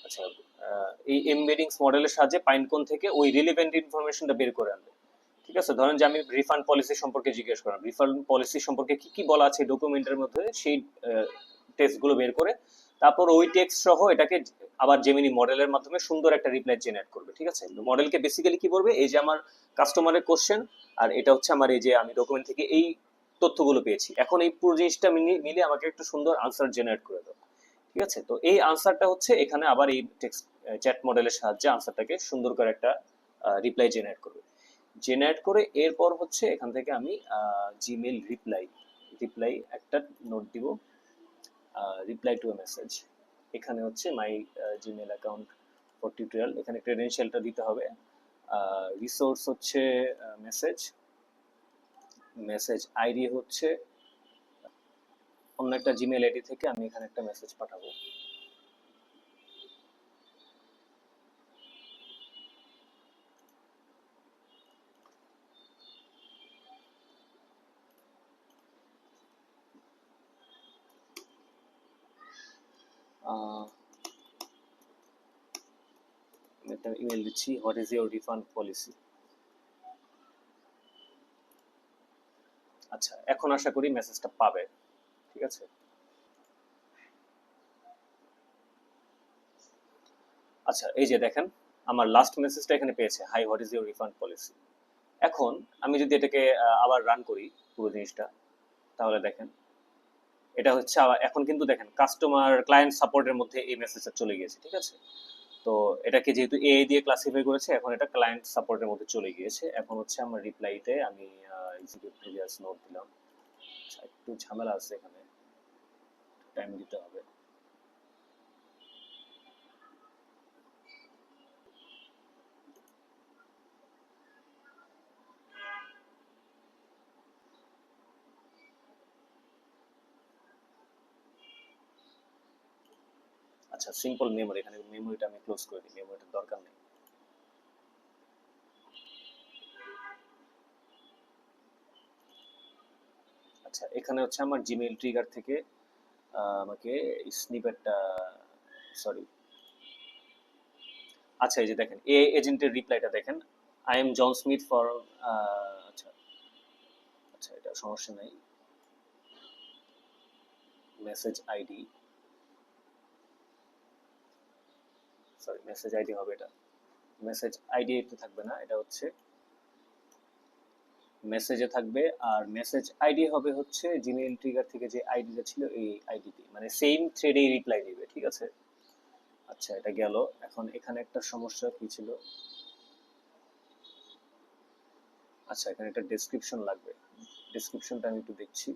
আচ্ছা, এই এমবেডিংস মডেলের সাহায্যে পাইনকোন থেকে ওই রিলেভেন্ট ইনফরমেশনটা বের করে আনবে। ঠিক আছে, ধরেন যে আমি রিফান্ড পলিসি সম্পর্কে জিজ্ঞেস করলাম, রিফান্ড পলিসি সম্পর্কে কি কি বলা আছে ডকুমেন্টের মধ্যে, সেই টেক্সট গুলো বের করে তারপর ওই টেক্সট সহ এটাকে আবার জেমিনি মডেলের মাধ্যমে সুন্দর একটা রিপ্লাই জেনারেট করবে। ঠিক আছে, মডেলকে বেসিক্যালি কি করবে, এই যে আমার কাস্টমারের কোশ্চেন আর এটা হচ্ছে আমার এই যে আমি ডকুমেন্ট থেকে এই তথ্যগুলো পেয়েছি, এখন এই পুরো জিনিসটা মিলে আমাকে একটা সুন্দর আনসার জেনারেট করে দাও। ঠিক আছে, তো এই আনসারটা হচ্ছে এখানে আবার এই টেক্সট চ্যাট মডেলের সাহায্যে আনসারটাকে সুন্দর করে একটা রিপ্লাই জেনারেট করবে। জেনারেট করে এরপর হচ্ছে এখান থেকে আমি জিমেইল রিপ্লাই একটা নোট দিব, রিপ্লাই টু এ মেসেজ। এখানে হচ্ছে মাই জিমেইল অ্যাকাউন্ট ফর টিউটোরিয়াল, এখানে ক্রেডেনশিয়ালটা দিতে হবে। রিসোর্স হচ্ছে মেসেজ আইডি হচ্ছে অন্য একটা জিমেইল আইডি থেকে আমি এখানে একটা মেসেজ পাঠাবো। একটা ইমেল দিচ্ছি, what is your refund policy. আচ্ছা, এখন আশা করি মেসেজটা পাবে। ঠিক আছে, আচ্ছা এই যে দেখেন আমার লাস্ট মেসেজটা এখানে পেয়েছে, high what is your refund policy. এখন আমি যদি এটাকে আবার রান করি পুরো জিনিসটা, তাহলে দেখেন এটা হচ্ছে এখন কিন্তু দেখেন কাস্টমার ক্লায়েন্ট সাপোর্টের মধ্যে এই মেসেজটা চলে গিয়েছে। ঠিক আছে, তো এটাকে যেহেতু এ দিয়ে ক্লাসিফাই করেছে, এখন এটা ক্লায়েন্ট সাপোর্টের মধ্যে চলে গিয়েছে। এখন হচ্ছে আমার রিপ্লাইতে আমি এক্সিকিউট প্রিভিয়াস নোট দিলাম। আচ্ছা, একটু ঝামেলা আছে এখানে, টাইম দিতে হবে। আচ্ছা, সিম্পল মেমোরি, এখানে মেমোরিটা আমি ক্লোজ করে দিই, মেমোরিটার দরকার নেই। আচ্ছা, এখানে হচ্ছে আমার জিমেইল ট্রিগার থেকে আমাকে স্নিপেটটা, সরি, আচ্ছা এই যে দেখেন এ এজেন্টের রিপ্লাইটা দেখেন, I am John Smith for, আচ্ছা আচ্ছা এটা সমস্যা নাই, message ID, sorry message ID হবে এটা, মেসেজ আইডি এতে থাকবে না, এটা হচ্ছে মেসেজে থাকবে। আর মেসেজ আইডি হবে হচ্ছে জিমেইল ট্রিগার থেকে যে আইডিটা ছিল এই আইডিটি, মানে সেম থ্রেডেই রিপ্লাই দিবে। ঠিক আছে, আচ্ছা এটা গেল। এখন এখানে একটা সমস্যা কি ছিল, আচ্ছা এখানে একটা ডেসক্রিপশন লাগবে, ডেসক্রিপশনটা আমি একটু দেখছি।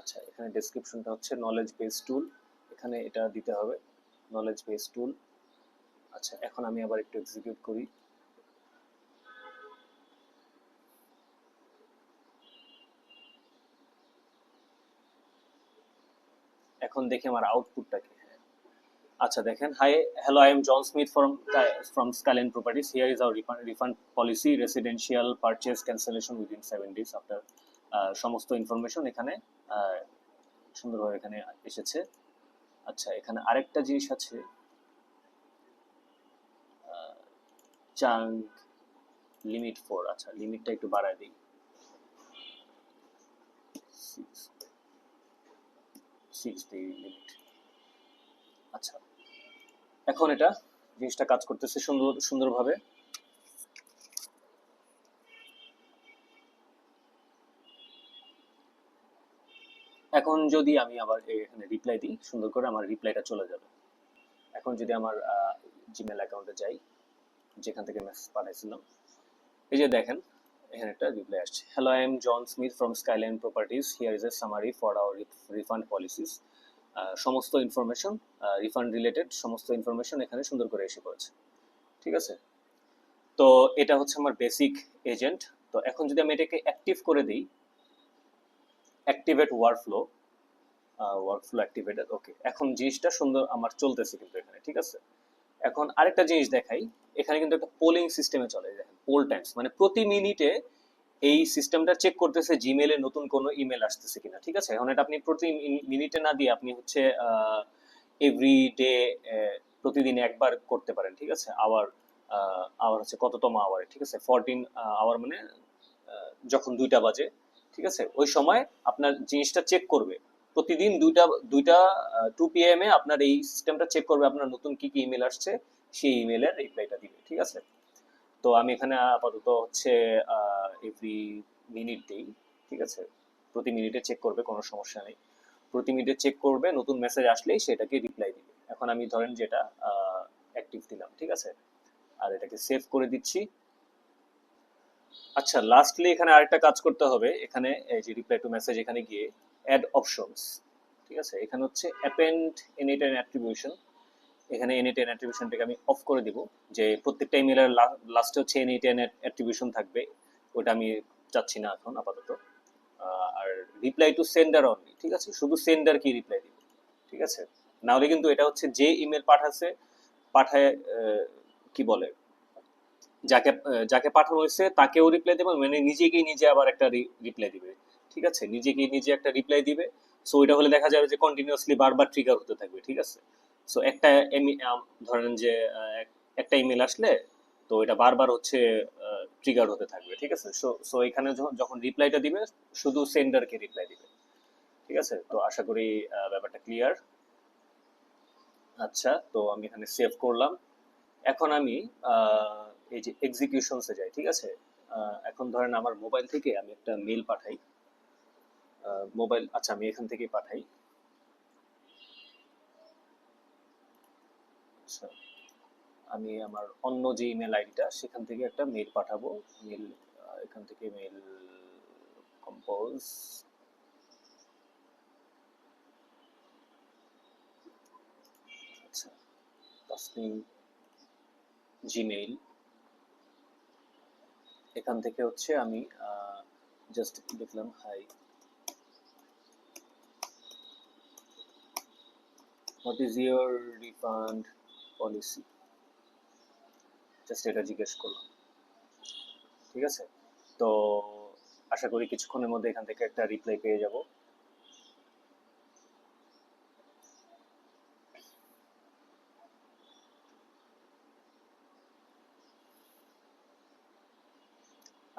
আচ্ছা, এখানে ডেসক্রিপশনটা হচ্ছে নলেজ বেস টুল, এখানে এটা দিতে হবে, নলেজ বেস টুল। আচ্ছা, এখন আমি আবার একটু এক্সিকিউট করি। এখন দেখি আমার আউটপুটটা কি। আচ্ছা দেখেন, hi hello, I am John Smith from Skyline Properties, here is our refund policy, residential purchase cancellation within 7 days after, সমস্ত ইনফরমেশন এখানে সুন্দরভাবে এখানে এসেছে। আচ্ছা, এখানে আরেকটা জিনিস আছে, চাঙ্ক লিমিট 4, আচ্ছা লিমিটটা একটু বাড়ায় দিই, 6 দিই লিমিট। আচ্ছা, এখন এটা জিনিসটা কাজ করতেছে সুন্দরভাবে। এখন যদি আমি আবার এখানে রিপ্লাই দিই, সুন্দর করে আমার রিপ্লাইটা চলে যাবে। এখন যদি আমার জিমেল অ্যাকাউন্টে যাই, যেখান থেকে মেসেজ পাঠাইছিলাম, এই যে দেখেন এখানে একটা রিপ্লাই আসছে, hello I am John Smith from Skyline Properties, here is a summary for our refund policies. সমস্ত ইনফরমেশন রিফান্ড রিলেটেড সমস্ত ইনফরমেশন এখানে সুন্দর করে এসে পড়েছে। ঠিক আছে, তো এটা হচ্ছে আমার বেসিক এজেন্ট। তো এখন যদি আমি এটাকে অ্যাক্টিভ করে দিই, অ্যাক্টিভেট ওয়ার্কফ্লো অ্যাক্টিভেটেড, ওকে, এখন জিনিসটা সুন্দর আমার চলতেছে কিন্তু এখানে। ঠিক আছে, এখন আরেকটা জিনিস দেখাই, এখানে কিন্তু একটা পোলিং সিস্টেমে চলে, দেখেন পোল টাইমস, মানে প্রতি মিনিটে এই সিস্টেমটা চেক করতেছে জিমেইলে নতুন কোনো ইমেল আসতেছে কিনা। ঠিক আছে, এখন এটা আপনি প্রতি মিনিটে না দিয়ে আপনি হচ্ছে এভরি ডে, প্রতিদিন একবার করতে পারেন। ঠিক আছে, আওয়ার আওয়ার হচ্ছে কততম আওয়ারে, ঠিক আছে, 14 আওয়ার মানে যখন 2টা বাজে, ঠিক আছে, ওই সময় আপনার জিনিসটা চেক করবে। প্রতিদিন দুইটা 2 PM এ আপনার এই সিস্টেমটা চেক করবে আপনার নতুন কি কি ইমেল আসছে, সেই ইমেলের রিপ্লাইটা দিবে। ঠিক আছে, তো আমি এখানে আপাতত হচ্ছে এভরি মিনিট দেই। ঠিক আছে, প্রতি মিনিটে চেক করবে, কোনো সমস্যা নেই। প্রতি মিনিটে চেক করবে, নতুন মেসেজ আসলেই সেটাকে রিপ্লাই দিবে। এখন আমি ধরেন যেটা অ্যাক্টিভ দিলাম, ঠিক আছে, আর এটাকে সেভ করে দিচ্ছি। আচ্ছা, লাস্টলি এখানে আরেকটা কাজ করতে হবে। এখানে এই যে রিপ্লাই টু মেসেজ, এখানে গিয়ে অ্যাড অপশনস, ঠিক আছে, এখানে হচ্ছে অ্যাপেন্ড এনিটাইম অ্যাট্রিবিউশন। এখানে এনিটাইম অ্যাট্রিবিউশনটাকে আমি অফ করে দিব, যে প্রত্যেকটা ইমেলের লাস্টে হচ্ছে এনিটাইম অ্যাট্রিবিউশন থাকবে। ওটা আমি চাচ্ছি না এখন আপাতত। আর রিপ্লাই টু সেন্ডার অনলি, ঠিক আছে, শুধু সেন্ডার কি রিপ্লাই দিব। ঠিক আছে, না হলে কিন্তু এটা হচ্ছে যে ইমেল পাঠাচ্ছে, পাঠায় কি বলে, যাকে যাকে পাঠানো হয়েছে তাকেও রিপ্লাই দেবে, মানে নিজেকেই নিজে আবার একটা রিপ্লাই দিবে। ঠিক আছে, নিজেকেই নিজে একটা রিপ্লাই দিবে। সো এটা হলে দেখা যাবে যে কন্টিনিউয়াসলি বারবার ট্রিগার হতে থাকবে। ঠিক আছে, সো একটা ধরেন যে একটা ইমেল আসলে তো এটা বারবার হচ্ছে ট্রিগার হতে থাকবে। ঠিক আছে, সো সো এখানে যখন রিপ্লাইটা দিবে শুধু সেন্ডারকে রিপ্লাই দিবে। ঠিক আছে, তো আশা করি ব্যাপারটা ক্লিয়ার। আচ্ছা, তো আমি এখানে সেভ করলাম। এখন আমি এই যে এক্সিকিউশনসে যাই। ঠিক আছে, এখন ধরেন আমার মোবাইল থেকে আমি একটা মেল পাঠাই। মোবাইল, আচ্ছা, আমি এখান থেকেই পাঠাই। আচ্ছা, আমি আমার অন্য যে ইমেল আইডিটা সেখান থেকে একটা মেল পাঠাবো। মেল, এখান থেকে মেল কম্পোজ। আচ্ছা, তাসনিম জিমেইল। এখান থেকে হচ্ছে আমি জাস্ট লিখলাম hi, what is your refund policy, just এটা জিজ্ঞেস করলাম। ঠিক আছে, তো আশা করি কিছুক্ষণের মধ্যে এখান থেকে একটা রিপ্লাই পেয়ে যাব।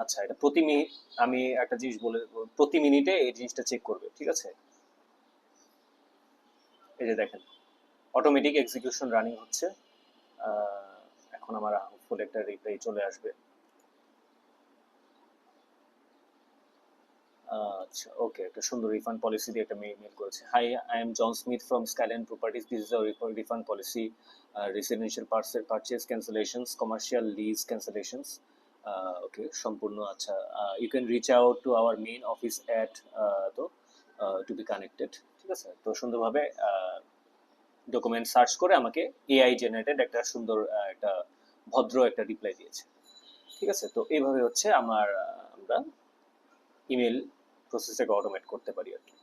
আচ্ছা, এটা প্রতি মিনিট, আমি একটা জিনিস বলে, প্রতি মিনিটে এই জিনিসটা চেক করবে। ঠিক আছে, এই যে দেখেন অটোমেটিক এক্সিকিউশন রানিং হচ্ছে। এখন আমার ফুল একটা রিপ্লাই চলে আসবে। আচ্ছা, ওকে, একটা সুন্দর রিফান্ড পলিসি দিয়ে একটা মেল করেছে। Hi, I am John Smith from Skyland Properties, this is our refund policy, residential purchase cancellations, commercial lease cancellations. Okay, সম্পূর্ণ। আচ্ছা, you can reach out to our main office at, তো to be connected. ঠিক আছে, তো সুন্দরভাবে document search করে আমাকে AI generated একটা সুন্দর একটা ভদ্র একটা রিপ্লাই দিয়েছে। ঠিক আছে, তো এইভাবে হচ্ছে আমরা ইমেল প্রসেসটাকে অটোমেট করতে পারি আর কি।